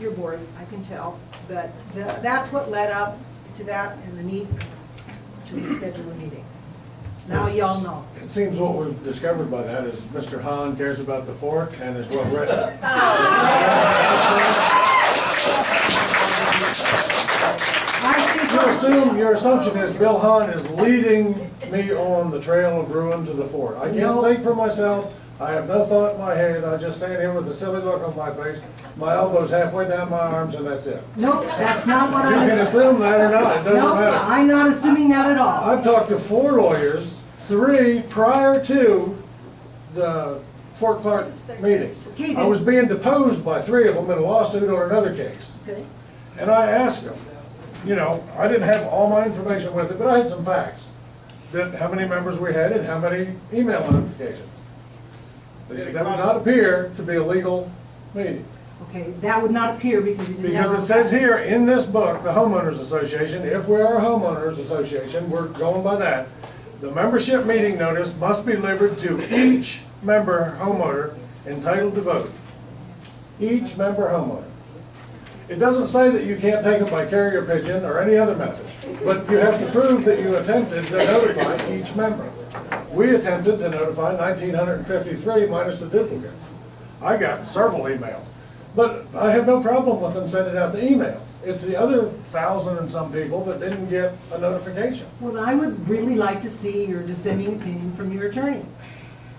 You're bored, I can tell, but that's what led up to that and the need to reschedule the meeting. Now y'all know. It seems what we've discovered by that is Mr. Hahn cares about the fort and is well read. Your assumption is Bill Hahn is leading me on the trail of ruin to the fort. I can't think for myself. I have no thought in my head. I just stand here with a silly look on my face, my elbows halfway down my arms, and that's it. Nope, that's not what You can assume that or not, it doesn't Nope, matter. I'm not assuming that at all. I've talked to 4 lawyers, 3 prior to the Fort Clark meeting. Keith. I was being deposed by 3 of them in a lawsuit on another case. Okay. And I asked them, you know, I didn't have all my information with it, but I had some facts. That how many members we had and how many email notifications. They said that would not appear to be a legal meeting. Okay, that would not appear because it didn't have. Because it says here in this book, the homeowners association, if we are a homeowners association, we're going by that. The membership meeting notice must be delivered to each member homeowner entitled to vote. Each member homeowner. It doesn't say that you can't take them by carrier pigeon or any other method, but you have to prove that you attempted to notify each member. We attempted to notify 1,953 minus the duplicates. I got several emails, but I have no problem with them sending out the email. It's the other 1,000 and some people that didn't get a notification. Well, I would really like to see your dissenting opinion from your attorney.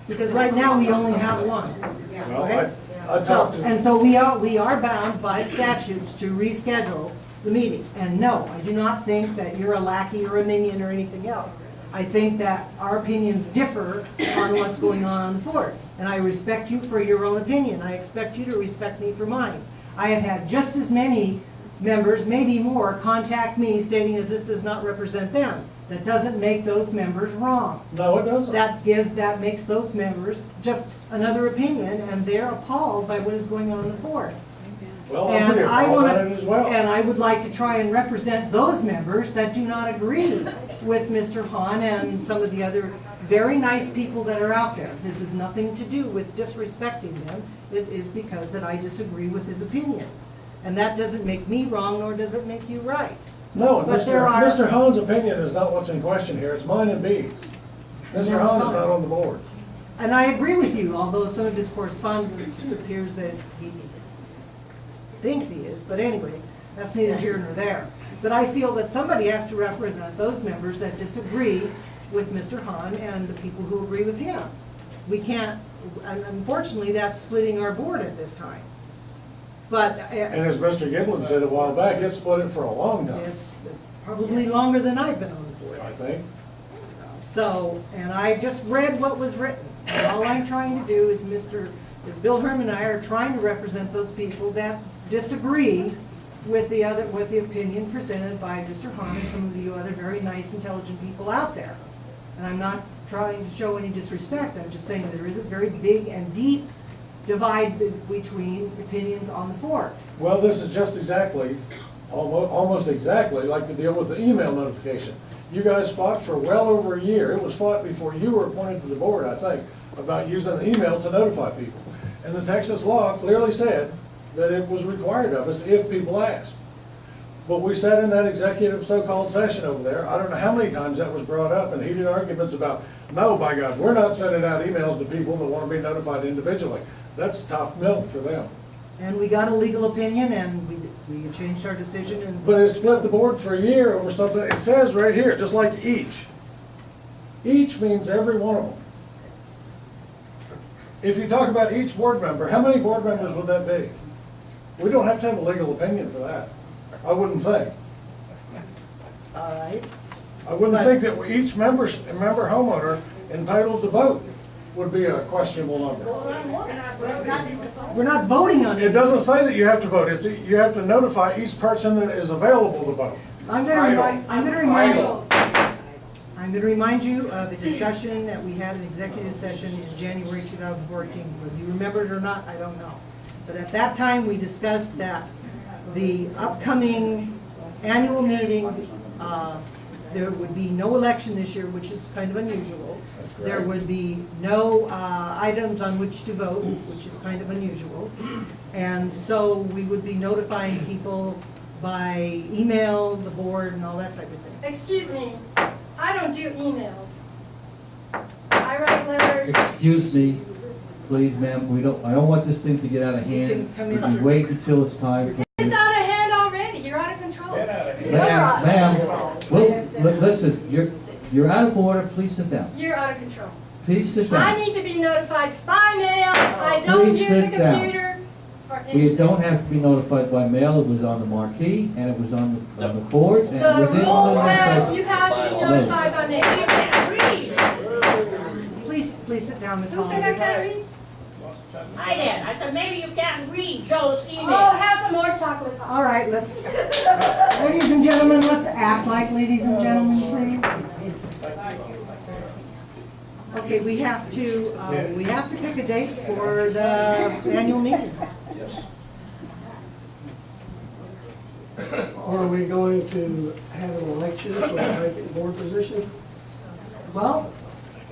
Because right now, we only have one. Well, Okay? I talked to. And so we are bound by statutes to reschedule the meeting. And no, I do not think that you're a lackey or a minion or anything else. I think that our opinions differ on what's going on the fort. And I respect you for your own opinion. I expect you to respect me for mine. I have had just as many members, maybe more, contact me stating that this does not represent them. That doesn't make those members wrong. No, it doesn't. That makes those members just another opinion, and they're appalled by what is going on in the fort. Well, I'm pretty appalled about it as well. And I would like to try and represent those members that do not agree with Mr. Hahn and some of the other very nice people that are out there. This has nothing to do with disrespecting them. It is because that I disagree with his opinion. And that doesn't make me wrong, nor does it make you right. No, and But there are- Mr. Hahn's opinion is not what's in question here, it's mine and B's. Mr. That's Hahn is fine. not on the board. And I agree with you, although some of his correspondence appears that he thinks he is, but anyway, that's neither here nor there. But I feel that somebody has to represent those members that disagree with Mr. Hahn and the people who agree with him. We can't, and unfortunately, that's splitting our board at this time. But And as Mr. Giblin said a while back, it split it for a long time, it's probably longer than I've been on the board. I think. So, and I just read what was written. And all I'm trying to do is Bill Herman and I are trying to represent those people that disagree with the opinion presented by Mr. Hahn and some of you other very nice, intelligent people out there. And I'm not trying to show any disrespect. I'm just saying there is a very big and deep divide between opinions on the fort. Well, this is just exactly, almost exactly like the deal with the email notification. You guys fought for well over a year. It was fought before you were appointed to the board, I think, about using the email to notify people. And the Texas law clearly said that it was required of us if people asked. But we sat in that executive so-called session over there. I don't know how many times that was brought up in heated arguments about, no, by God, we're not sending out emails to people that want to be notified individually. That's tough milk for them. And we got a legal opinion and we changed our decision and. But it split the board for a year over something, it says right here, just like each. Each means every one of them. If you talk about each board member, how many board members would that be? We don't have to have a legal opinion for that. I wouldn't think. All right. I wouldn't think that each member homeowner entitled to vote would be a questionable number. We're not voting on It it. doesn't say that you have to vote, you have to notify each person that is available to vote. I'm going to remind you of a discussion that we had in executive session in January 2014. Whether you remember it or not, I don't know. But at that time, we discussed that the upcoming annual meeting, there would be no election this year, which is kind of unusual. There would be no items on which to vote, which is kind of unusual. And so we would be notifying people by email, the board, and all that type of thing. Excuse me, I don't do emails. I write letters. Excuse me, please, ma'am, I don't want this thing to get out of You hand. can come in Could you through. wait until it's time for... It's out of hand already. You're out of control. Ma'am, well, listen, you're out of order, please sit down. You're out of control. Please sit I down. need to be notified by mail. I don't Please use a sit down. computer for You anything. don't have to be notified by mail, it was on the marquee, and it was on the boards, and it The was in rule the says website. you have to be notified by mail. Please sit down, Ms. Who said I Holland. can't read? I did. I said, maybe you can't read Joe's email. Oh, have some more chocolate pie. All right, ladies and gentlemen, let's act like ladies and gentlemen, please. Okay, we have to pick a date for the annual meeting. Are we going to have an election for the vacant board position? Well,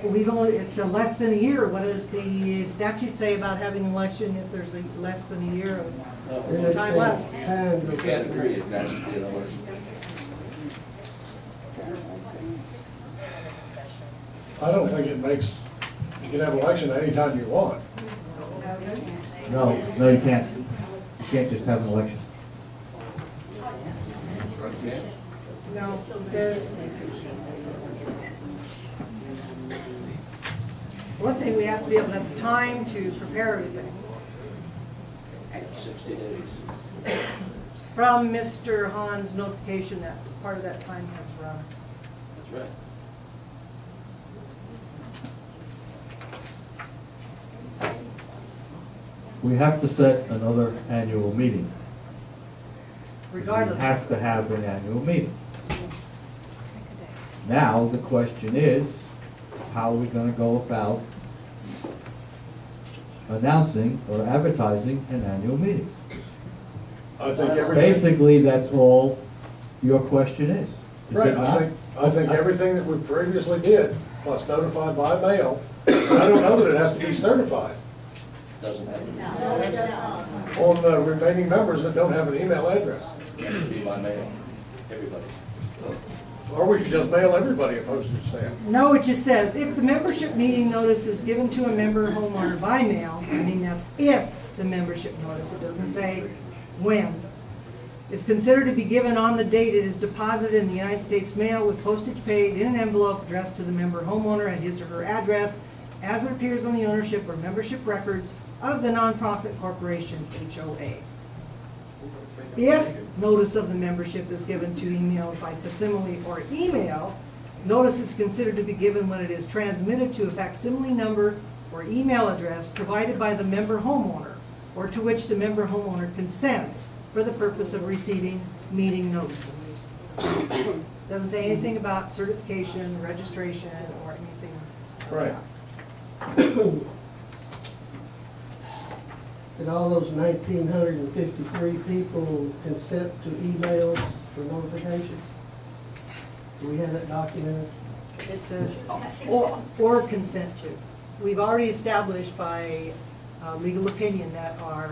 it's a less than a year. What does the statute say about having an election if there's less than a year Then of it's time left? time We to- can't agree, it has to be, I don't think it makes, you can have an election anytime you want. No, you can't. You can't just have an election. No, there's, one thing, we have to be able to have time to prepare everything. 60 days. From Mr. Hahn's notification, that's part of that time has run. That's right. We have to set another annual meeting. Regardless. We have to have an annual meeting. Now, the question is, how are we gonna go about announcing or advertising an annual meeting? I think everything, Basically, that's all your question is. Is right, it not? I think everything that we previously did, plus notified by mail, I don't know that it has to be certified Doesn't have to be, on the remaining members that don't have an email address. it has to be by mail, everybody. Or we could just mail everybody a postage stamp. No, it just says, if the membership meeting notice is given to a member homeowner by mail, I mean, that's if the membership notice, it doesn't say when, is considered to be given on the date it is deposited in the United States mail with postage paid in an envelope addressed to the member homeowner at his or her address as it appears on the ownership or membership records of the nonprofit corporation, HOA. If notice of the membership is given to email by facsimile or email, notice is considered to be given when it is transmitted to a facsimile number or email address provided by the member homeowner, or to which the member homeowner consents for the purpose of receiving meeting notices. Doesn't say anything about certification, registration, or anything. Right. Did all those 1,953 people consent to emails for notification? Do we have that documented? It says, or consent to. We've already established by legal opinion that our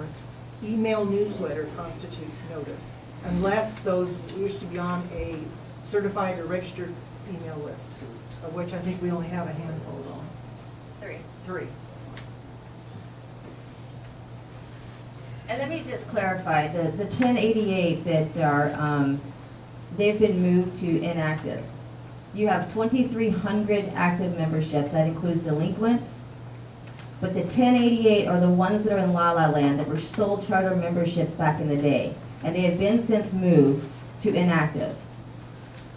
email newsletter constitutes notice, unless those wish to be on a certified or registered email list, of which I think we only have a handful on. Three. And let me just clarify, the 1088 that are, they've been moved to inactive. You have 2,300 active memberships, that includes delinquents. But the 1088 are the ones that are in La La Land that were sole charter memberships back in the day. And they have been since moved to inactive.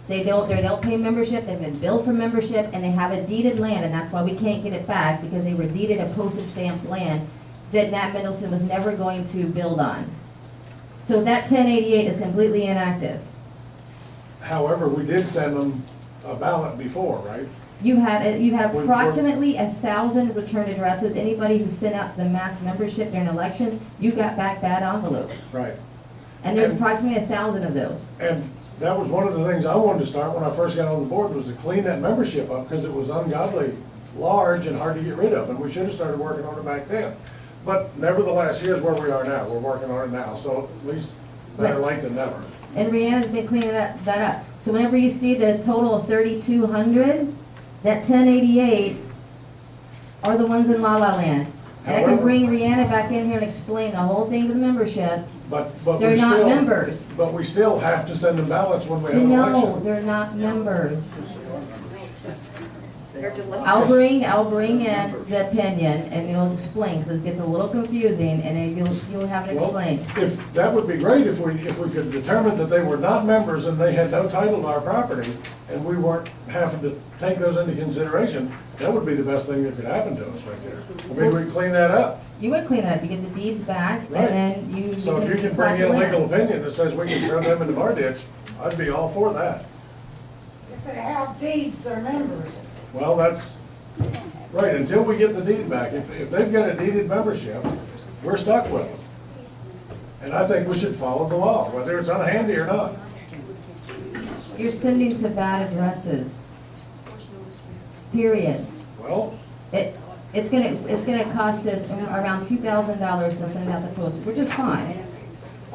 They don't pay membership, they've been billed for membership, and they have a deeded land, and that's why we can't get it back, because they were deeded a postage stamps land that Nat Middleton was never going to build on. So that 1088 is completely inactive. However, we did send them a ballot before, right? You had approximately 1,000 return addresses. Anybody who sent out to the mass membership during elections, you got back bad envelopes. Right. And there's approximately 1,000 of those. And that was one of the things I wanted to start when I first got on the board, was to clean that membership up, because it was ungodly large and hard to get rid of, and we should have started working on it back then. But nevertheless, here's where we are now, we're working on it now, so at least better late than never. And Rihanna's been cleaning that up. So whenever you see the total of 3,200, that 1088 are the ones in La La Land. And I can However- bring Rihanna back in here and explain the whole thing to the membership. But They're we not still, members. but we still have to send them ballots when we have an No, election. they're not members. They're delinquent. I'll bring in the opinion and you'll explain, because it gets a little confusing, and then you'll have it Well, explained. If, that would be great if we could determine that they were not members and they had no title to our property, and we weren't having to take those into consideration, that would be the best thing that could happen to us right there. I mean, we'd clean that up. You would clean it up, you get the deeds back, and Right. then you. So if you can plat bring the in land. legal opinion that says we can throw them into our ditch, I'd be all for that. If they have deeds, they're members. Well, that's, right, until we get the deed back, if they've got a deeded membership, we're stuck with them. And I think we should follow the law, whether it's unhandy or not. You're sending to bad addresses. Period. Well, It's gonna cost us around $2,000 to send out the postage, which is fine.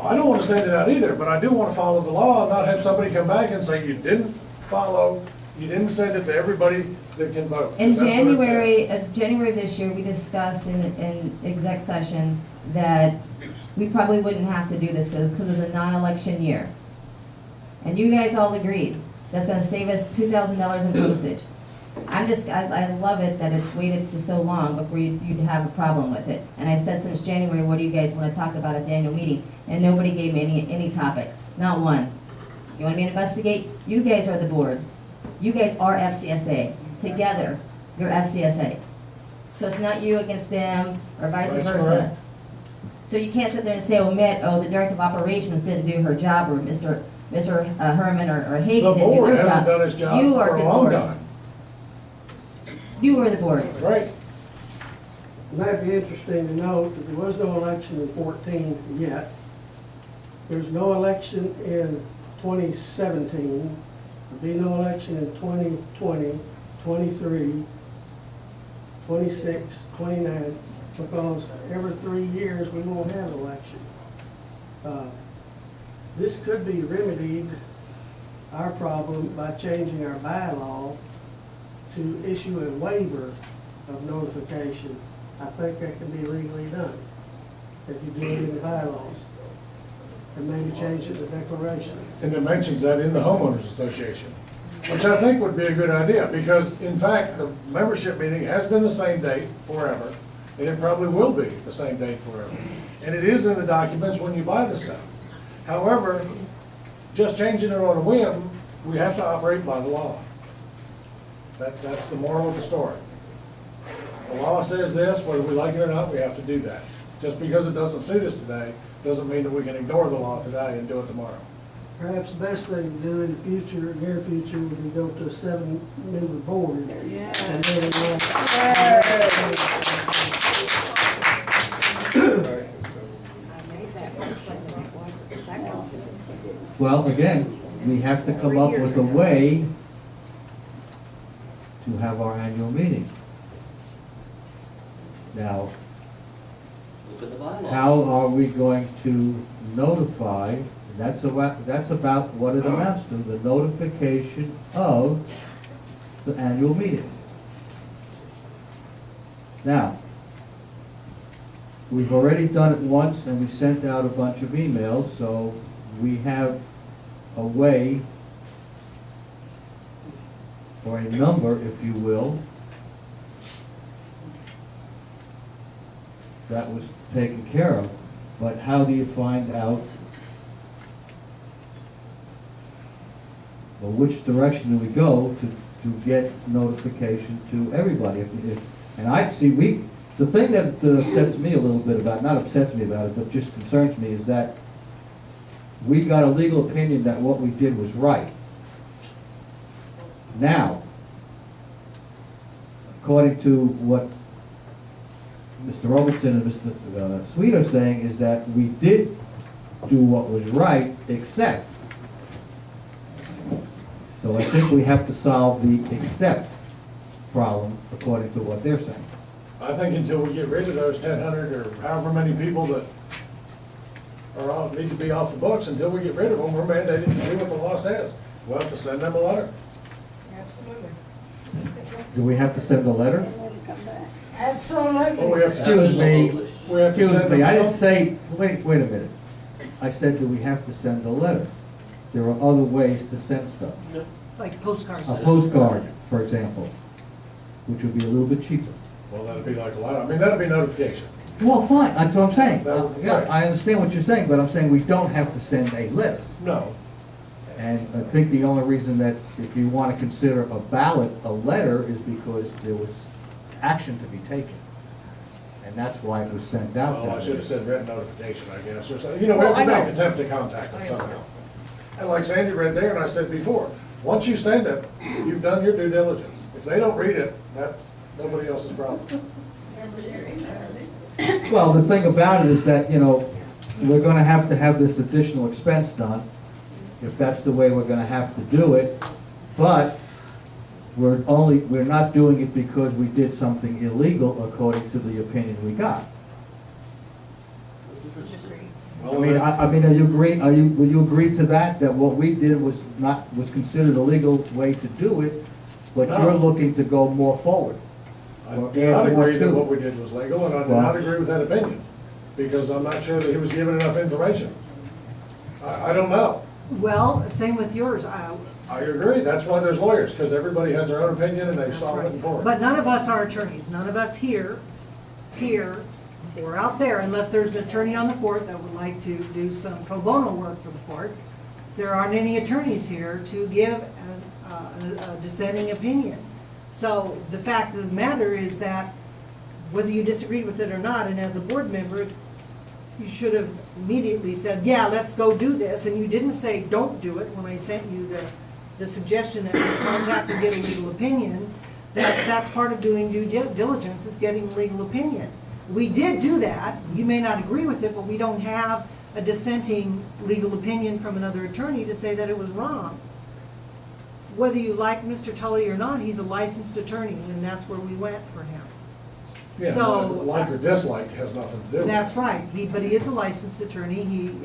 I don't want to send it out either, but I do want to follow the law and not have somebody come back and say you didn't follow, you didn't send it to everybody that can vote. In That's what it says. January this year, we discussed in exec session that we probably wouldn't have to do this because it's a non-election year. And you guys all agreed, that's gonna save us $2,000 in postage. I love it that it's waited so long before you'd have a problem with it. And I said since January, what do you guys wanna talk about at the annual meeting? And nobody gave me any topics, not one. You want me to investigate? You guys are the board. You guys are FCSA. Together, you're FCSA. So it's not you against them or vice That's versa. correct. So you can't sit there and say, the director of operations didn't do her job, or Mr. Herman or The Hagan didn't do board their job. hasn't done its job You are for the a long board. time. You are the board. Right. It might be interesting to note that there was no election in 14 yet. There's no election in 2017. There'll be no election in 2020, 23, 26, 29, because every 3 years we won't have an election. This could be remedied, our problem, by changing our bylaw to issue a waiver of notification. I think that can be legally done, if you do it in the bylaws. And maybe change it to declaration. And it mentions that in the homeowners association, which I think would be a good idea, because in fact, the membership meeting has been the same date forever, and it probably will be the same date forever. And it is in the documents when you buy the stuff. However, just changing it on a whim, we have to operate by the law. That's the moral of the story. The law says this, whether we like it or not, we have to do that. Just because it doesn't suit us today, doesn't mean that we can ignore the law today and do it tomorrow. Perhaps the best thing to do in the future, near future, would be go to a 7-member board. And then, Well, again, we have to come up with a way to have our annual meeting. Now, Look at the bylaws. how are we going to notify? That's about what it amounts to, the notification of the annual meeting. Now, we've already done it once and we sent out a bunch of emails, so we have a way, or a number, if you will, that was taken care of. But how do you find out, or which direction do we go to get notification to everybody? And the thing that upsets me a little bit about, not upsets me about it, but just concerns me, is that we got a legal opinion that what we did was right. Now, according to what Mr. Robertson and Mr. Sweet are saying, is that we did do what was right, except. So I think we have to solve the except problem according to what they're saying. I think until we get rid of those 1,000 or however many people that need to be off the books, until we get rid of them, we're mandated to do what the law says. We'll have to send them a letter. Absolutely. Do we have to send a letter? Absolutely. Or we have to Excuse me, we have to excuse send me, them I didn't some- say, wait a minute. I said, do we have to send a letter? There are other ways to send stuff. Like postcards. A postcard, for example, which would be a little bit cheaper. Well, that'd be like a letter. I mean, that'd be notification. Well, fine, that's what I'm saying. That would be Yeah, right. I understand what you're saying, but I'm saying we don't have to send a letter. No. And I think the only reason that if you want to consider a ballot a letter is because there was action to be taken. And that's why it was sent out. Well, I that should way. have said written notification, I guess, or something. You know, we Well, have to I make know. attempt to contact them somehow. And like Sandy read there, and I said before, once you send it, you've done your due diligence. If they don't read it, that's nobody else's problem. Well, the thing about it is that, you know, we're gonna have to have this additional expense done, if that's the way we're gonna have to do it, but we're not doing it because we did something illegal according to the opinion we got. I mean, are you agree, will you agree to that what we did was considered a legal way to do it, but No. you're looking to go more forward? I Or do not add more agree that to what it? we did was legal, and I do Well- not agree with that opinion, because I'm not sure that he was given enough information. I don't know. Well, same with yours. I agree, that's why there's lawyers, because everybody has their own opinion and they That's solve it in right. court. But none of us are attorneys. None of us here, or out there, unless there's an attorney on the fort that would like to do some pro bono work for the fort. There aren't any attorneys here to give a dissenting opinion. So the fact of the matter is that whether you disagreed with it or not, and as a board member, you should have immediately said, yeah, let's go do this, and you didn't say, don't do it, when I sent you the suggestion that we contact and get a legal opinion. That's part of doing due diligence, is getting a legal opinion. We did do that. You may not agree with it, but we don't have a dissenting legal opinion from another attorney to say that it was wrong. Whether you like Mr. Tully or not, he's a licensed attorney, and that's where we went for him. Yeah, So- like or dislike has nothing to do with it. That's right, but he is a licensed attorney,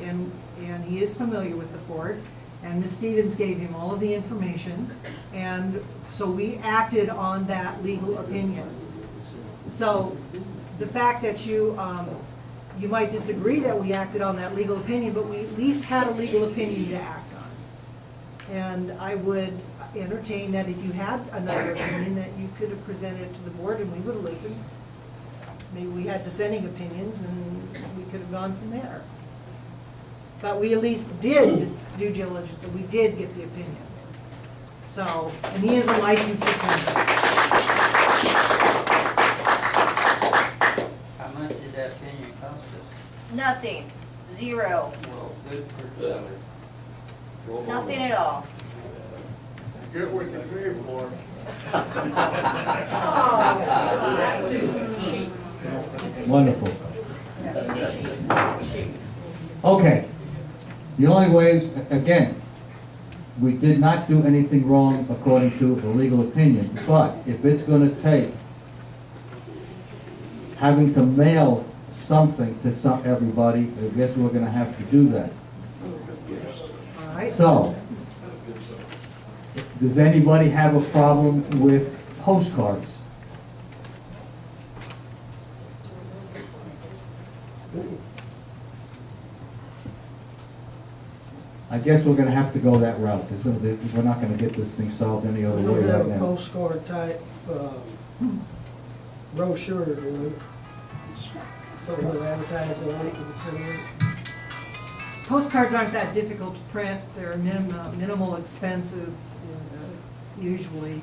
and he is familiar with the fort, and Ms. Stevens gave him all of the information, and so we acted on that legal opinion. So, the fact that you might disagree that we acted on that legal opinion, but we at least had a legal opinion to act on. And I would entertain that if you had another opinion, that you could have presented it to the board and we would have listened. Maybe we had dissenting opinions and we could have gone from there. But we at least did due diligence, and we did get the opinion. So, and he is a licensed attorney. How much did that opinion cost us? Nothing, zero, Well, good for them. nothing at all. Get what you pay for. Wonderful. Okay. The only way, again, we did not do anything wrong according to the legal opinion, but if it's gonna take having to mail something to everybody, I guess we're gonna have to do that. All right? So, does anybody have a problem with postcards? I guess we're gonna have to go that route, because we're not gonna get this thing solved any other We way don't have right a now. postcard type brochure, do we? Something with advertising on it to the city. Postcards aren't that difficult to print. They're minimal expenses usually.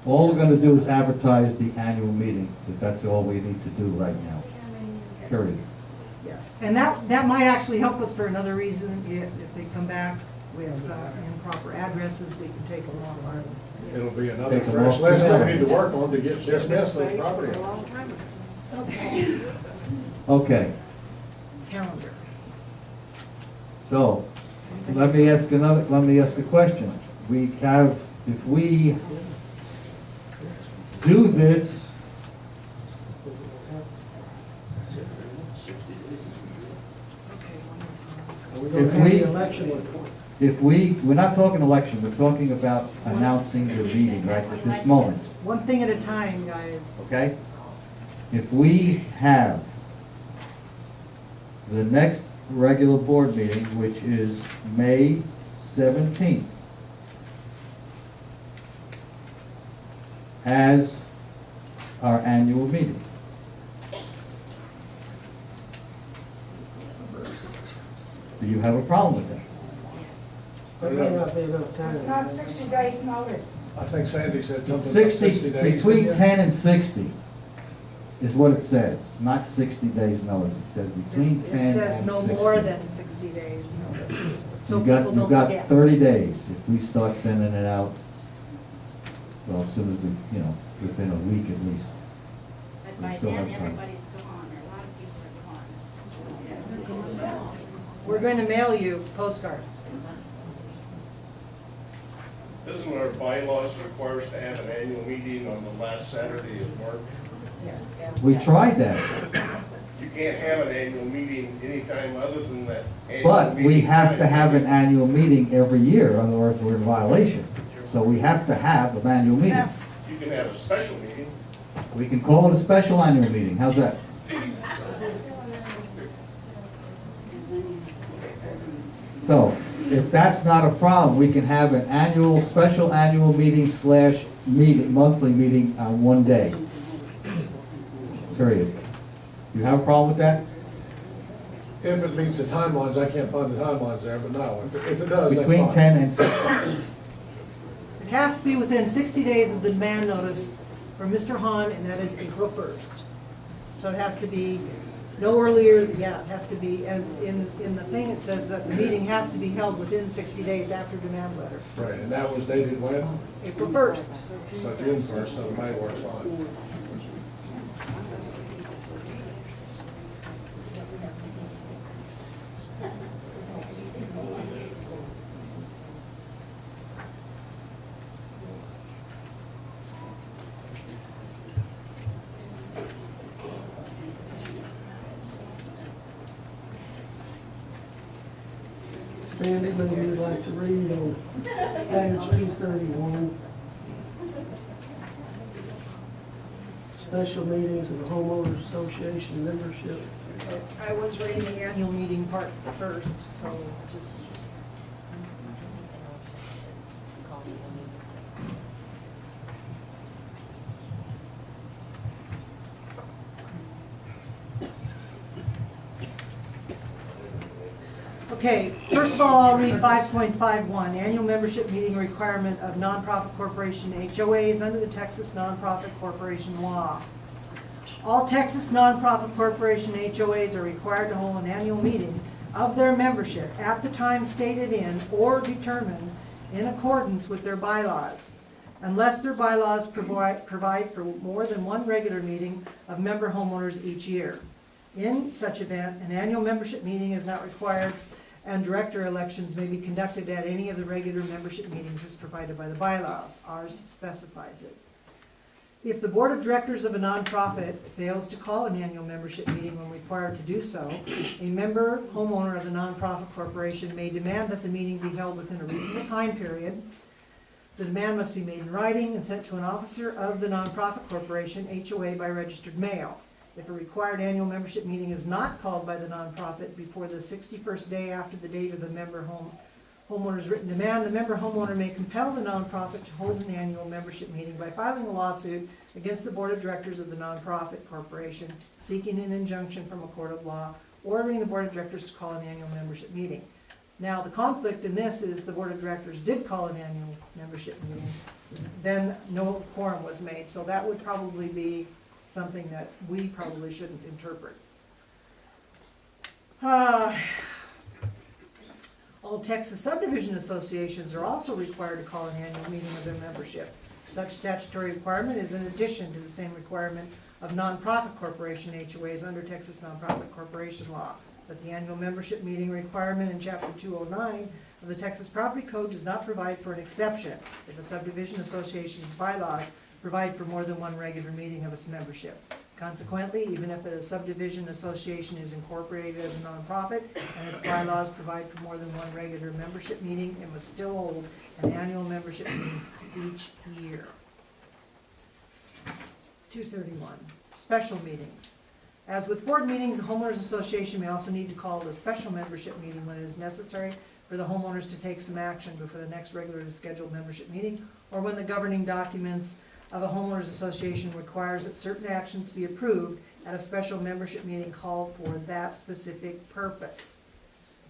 All we're gonna do is advertise the annual meeting, but that's all we need to do right now. Period. Yes, and that might actually help us for another reason. If they come back with improper addresses, we can take them off our It'll be another Take them fresh off list the we need list. to work on to get dismissed those property owners. Okay. Okay, Calendar. So, let me ask a question. If we do this, We're gonna If have we- the election. we're not talking election, we're talking about announcing the meeting right at this moment, One thing at a time, guys. okay? If we have the next regular board meeting, which is May 17th, as our annual meeting. Do you have a problem with that? There may not be enough time. It's not 60 days notice. I think Sandy said something about 60 60, days. between didn't 10 and 60 is what it says, not 60 days notice. It says between 10 and 60. It says no more than 60 days notice. So You've got, people you've don't got forget. 30 days if we start sending it out, well, as soon as we, within a week at least. But We by still then, have time. everybody's gone, or a lot of people are gone. We're going to mail you postcards. Doesn't our bylaws require us to have an annual meeting on the last Saturday of March? We tried that, You can't have an annual meeting anytime other than that annual but we meeting have to time. have an annual meeting every year, otherwise we're in violation. So we have to have an annual meeting. You can have a special meeting. We can call it a special annual meeting, how's that? So, if that's not a problem, we can have an annual, special annual meeting slash meeting, monthly meeting on one day. Period. You have a problem with that? If it meets the timelines, I can't find the timelines there, but no, if it does, that's Between fine. 10 and 60. It has to be within 60 days of the demand notice from Mr. Hahn, and that is April 1st. So it has to be no earlier, yeah, it has to be, and in the thing, it says that the meeting has to be held within 60 days after demand letter. Right, and that was dated when? April 1st. So June 1st, so May works fine. Sandy, maybe you'd like to read on page 231. Special meetings of the homeowners association membership. I was reading the annual meeting part first, so just. Okay, first of all, I'll read 5.51, annual membership meeting requirement of nonprofit corporation HOAs under the Texas Nonprofit Corporation Law. All Texas nonprofit corporation HOAs are required to hold an annual meeting of their membership at the time stated in or determined in accordance with their bylaws, unless their bylaws provide for more than one regular meeting of member homeowners each year. In such event, an annual membership meeting is not required, and director elections may be conducted at any of the regular membership meetings as provided by the bylaws. Ours specifies it. If the board of directors of a nonprofit fails to call an annual membership meeting when required to do so, a member homeowner of the nonprofit corporation may demand that the meeting be held within a reasonable time period. The demand must be made in writing and sent to an officer of the nonprofit corporation, HOA, by registered mail. If a required annual membership meeting is not called by the nonprofit before the 61st day after the date of the member homeowner's written demand, the member homeowner may compel the nonprofit to hold an annual membership meeting by filing a lawsuit against the board of directors of the nonprofit corporation, seeking an injunction from a court of law, ordering the board of directors to call an annual membership meeting. Now, the conflict in this is the board of directors did call an annual membership meeting, then no quorum was made, so that would probably be something that we probably shouldn't interpret. All Texas subdivision associations are also required to call an annual meeting of their membership. Such statutory requirement is in addition to the same requirement of nonprofit corporation HOAs under Texas Nonprofit Corporation Law. But the annual membership meeting requirement in Chapter 209 of the Texas Property Code does not provide for an exception if a subdivision association's bylaws provide for more than one regular meeting of its membership. Consequently, even if a subdivision association is incorporated as a nonprofit and its bylaws provide for more than one regular membership meeting, it must still hold an annual membership meeting each year. 231, special meetings. As with board meetings, a homeowners association may also need to call a special membership meeting when it is necessary for the homeowners to take some action before the next regularly scheduled membership meeting, or when the governing documents of a homeowners association requires that certain actions be approved at a special membership meeting called for that specific purpose.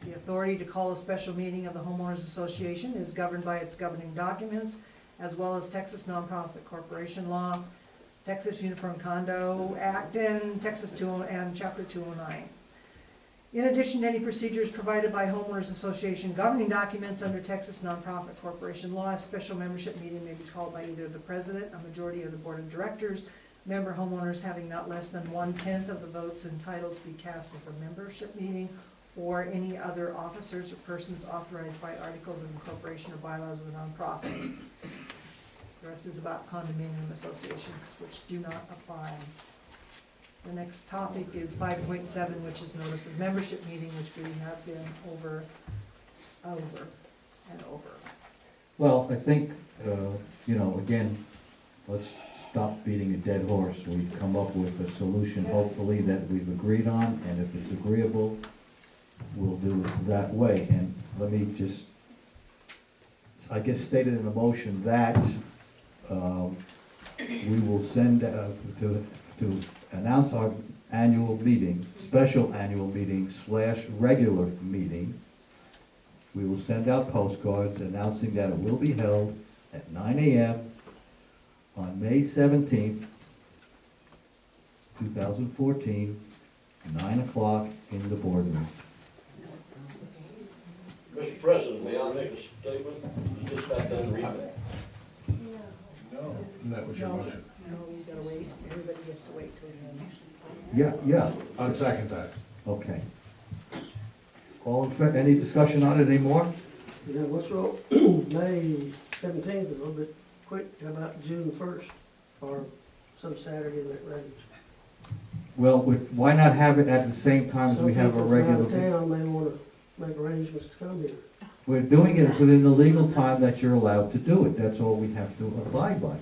The authority to call a special meeting of the homeowners association is governed by its governing documents, as well as Texas Nonprofit Corporation Law, Texas Uniform Condo Act, and and Chapter 209. In addition, any procedures provided by homeowners association governing documents under Texas Nonprofit Corporation Law, a special membership meeting may be called by either the president, a majority of the board of directors, member homeowners having not less than 1/10 of the votes entitled to be cast as a membership meeting, or any other officers or persons authorized by articles of incorporation or bylaws of the nonprofit. The rest is about condominium associations, which do not apply. The next topic is 5.7, which is notice of membership meeting, which we have been over and over. Well, I think, again, let's stop beating a dead horse. We've come up with a solution, hopefully, that we've agreed on, and if it's agreeable, we'll do it that way. And let me just, I guess, stated in the motion that we will send to announce our annual meeting, special annual meeting / regular meeting. We will send out postcards announcing that it will be held at 9 a.m. on May 17th, 2014, 9 o'clock in the boardroom. Mr. President, may I make a statement? You just got done reading it. No. And that was your motion. No, you gotta wait, everybody gets to wait till the end. Yeah, I'd second that. okay. Any discussion on it anymore? Yeah, what's wrong? May 17th is a little bit quick. How about June 1st or some Saturday in that range? Well, why not have it at the same time as we have a regular? Some people from out of town may want to make arrangements to come here. We're doing it within the legal time that you're allowed to do it. That's all we have to abide by.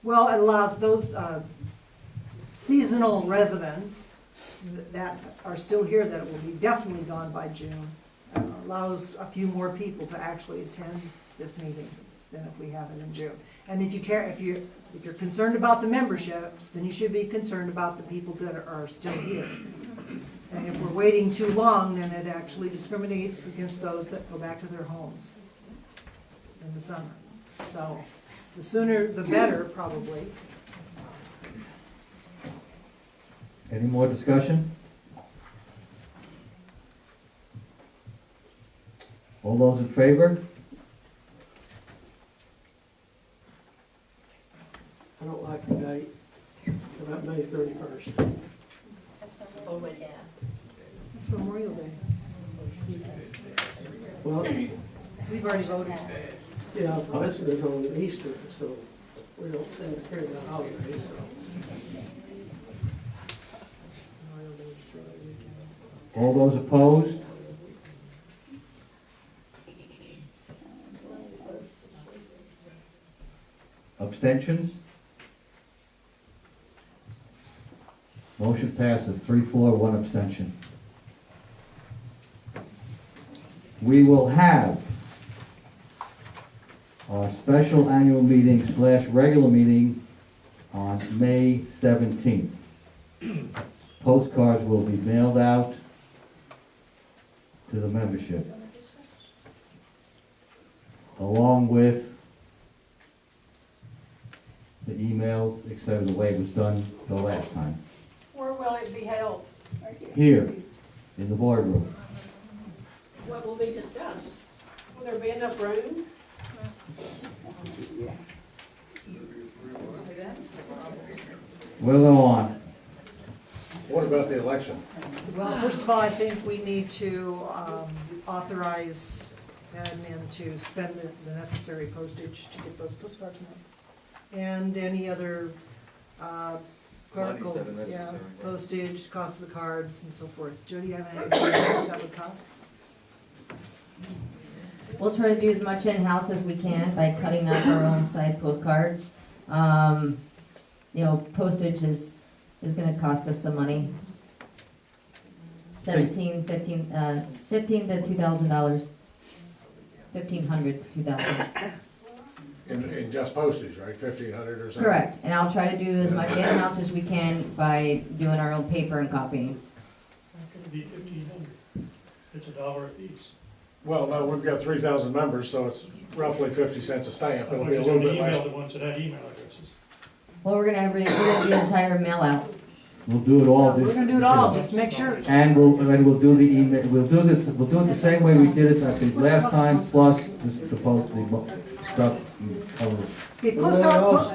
Well, it allows those seasonal residents that are still here that will be definitely gone by June, allows a few more people to actually attend this meeting than if we have it in June. And if you're concerned about the memberships, then you should be concerned about the people that are still here. And if we're waiting too long, then it actually discriminates against those that go back to their homes in the summer. So the sooner the better, probably. Any more discussion? All those in favor? I don't like the date. About May 31st. It's Memorial Day. Well, We've already voted. yeah, this is on Easter, so we don't seem to carry the holiday, so. Memorial Day is through the weekend. All those opposed? Abstentions? Motion passes 3-4, 1 abstention. We will have our special annual meeting / regular meeting on May 17th. Postcards will be mailed out to the membership, along with the emails, etc., the way it was done the last time. Where will it be held? Here, in the boardroom. What will be discussed? Will there be enough room? We'll go on. What about the election? Well, first of all, I think we need to authorize admin to spend the necessary postage to get those postcards made. And any other clerical, Money's yeah, necessary. postage, cost of the cards and so forth. Joe, do you have any idea how much that would cost? We'll try to do as much in-house as we can by cutting up our own size postcards. You know, postage is gonna cost us some money. $15 to $2,000. $1,500 to $2,000. In just postage, right, 1,500 or something? Correct, and I'll try to do as much in-house as we can by doing our own paper and copying. It'd be 1,500. It's $1 a piece. Well, no, we've got 3,000 members, so it's roughly 50 cents a stamp. It'll be a I'm little gonna bit email less. the one to that email addresses. Well, we're gonna do the entire mail out. We'll do it all. We're gonna do it all, just to make sure. And we'll do the email, we'll do it the same way we did it, I think, last time, plus the stuff you covered. Okay, We post might our, also,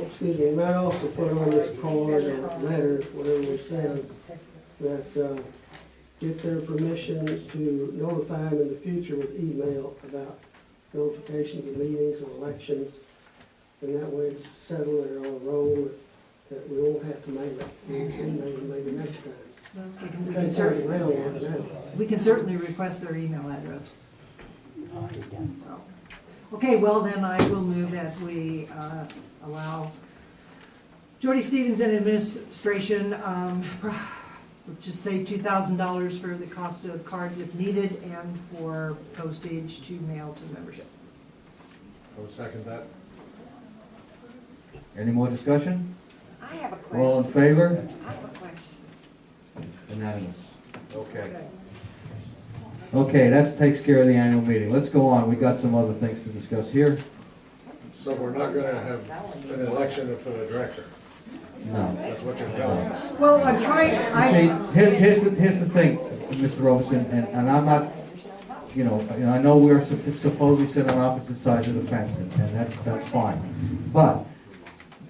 excuse me, we might also put on this card or letter, whatever we send, that, get their permission to notify them in the future with email about notifications of meetings and elections. And that way it's settled, they're on a roll, that we won't have to mail it. We can mail it maybe next time. we We can can certainly, certainly mail one now. we can certainly request their email address. So, okay, well then I will move that we allow Jody Stevens and administration, let's just say $2,000 for the cost of cards if needed and for postage to mail to membership. I would second that. Any more discussion? I have a question. All in favor? I have a question. Unanimous. Okay. Okay, that takes care of the annual meeting. Let's go on. We got some other things to discuss here. So we're not gonna have an election for the director. No. That's what you're telling us. Well, I'm trying, See, here's the thing, Mr. Robeson, and I'm not, you know, I know we're supposedly sitting on opposite sides of the fence, and that's fine. But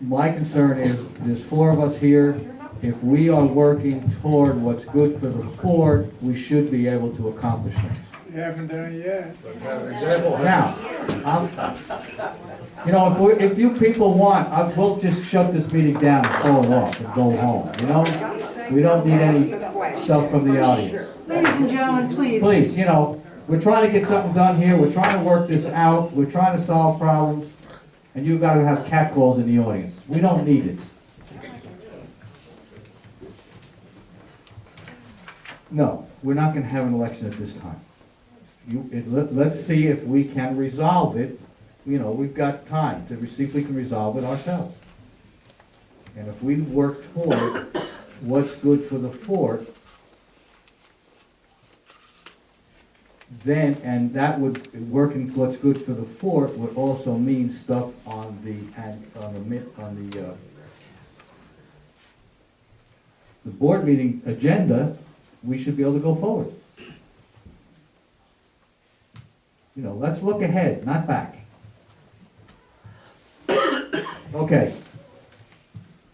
my concern is, there's four of us here. If we are working toward what's good for the fort, we should be able to accomplish things. You haven't done it yet. But have an example. Now, you know, if you people want, we'll just shut this meeting down and call it off and go home, you know? We don't need any stuff from the audience. ladies and gentlemen, please. Please, you know, we're trying to get something done here, we're trying to work this out, we're trying to solve problems, and you've got to have catcalls in the audience. We don't need it. No, we're not gonna have an election at this time. Let's see if we can resolve it. You know, we've got time to see if we can resolve it ourselves. And if we work toward what's good for the fort, then, and that would, working what's good for the fort would also mean stuff on the board meeting agenda, we should be able to go forward. You know, let's look ahead, not back. Okay.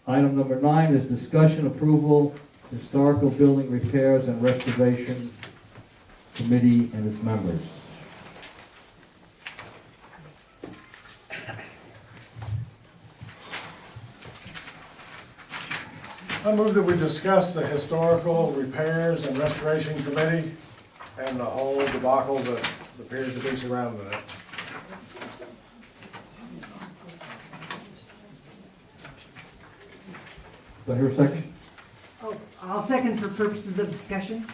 Item number 9 is discussion approval, historical building repairs and restoration committee and its members. I move that we discuss the historical repairs and restoration committee and the whole debacle that appears to be surrounding it. Do I hear a second? Oh, I'll second for purposes of discussion.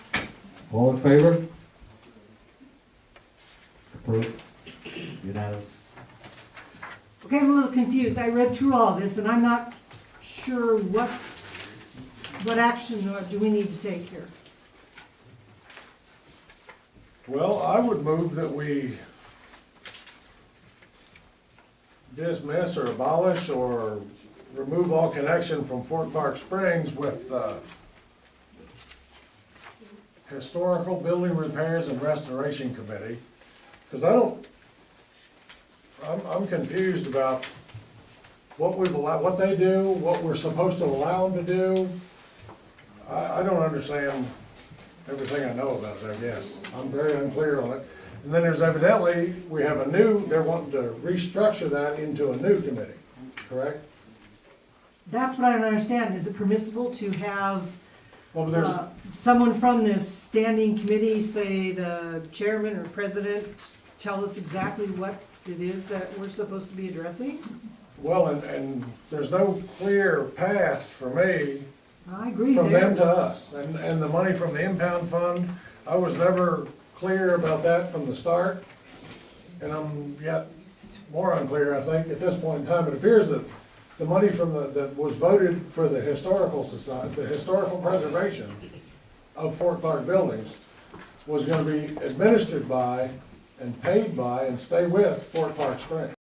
All in favor? Approved? Unanimous? Okay, I'm a little confused. I read through all this and I'm not sure what action do we need to take here? Well, I would move that we dismiss or abolish or remove all connection from Fort Clark Springs with Historical Building Repairs and Restoration Committee. Because I'm confused about what we've allowed, what they do, what we're supposed to allow them to do. I don't understand everything I know about it, I guess. I'm very unclear on it. And then there's evidently, we have they're wanting to restructure that into a new committee, correct? That's what I don't understand. Is it permissible to have Well, but there's, someone from this standing committee, say the chairman or president, tell us exactly what it is that we're supposed to be addressing? well, and there's no clear path for me I agree from them there. to us. And the money from the impound fund, I was never clear about that from the start. And I'm yet more unclear, I think, at this point in time. It appears that the money from that was voted for the historical society, the historical preservation of Fort Clark buildings was gonna be administered by and paid by and stay with Fort Clark Springs.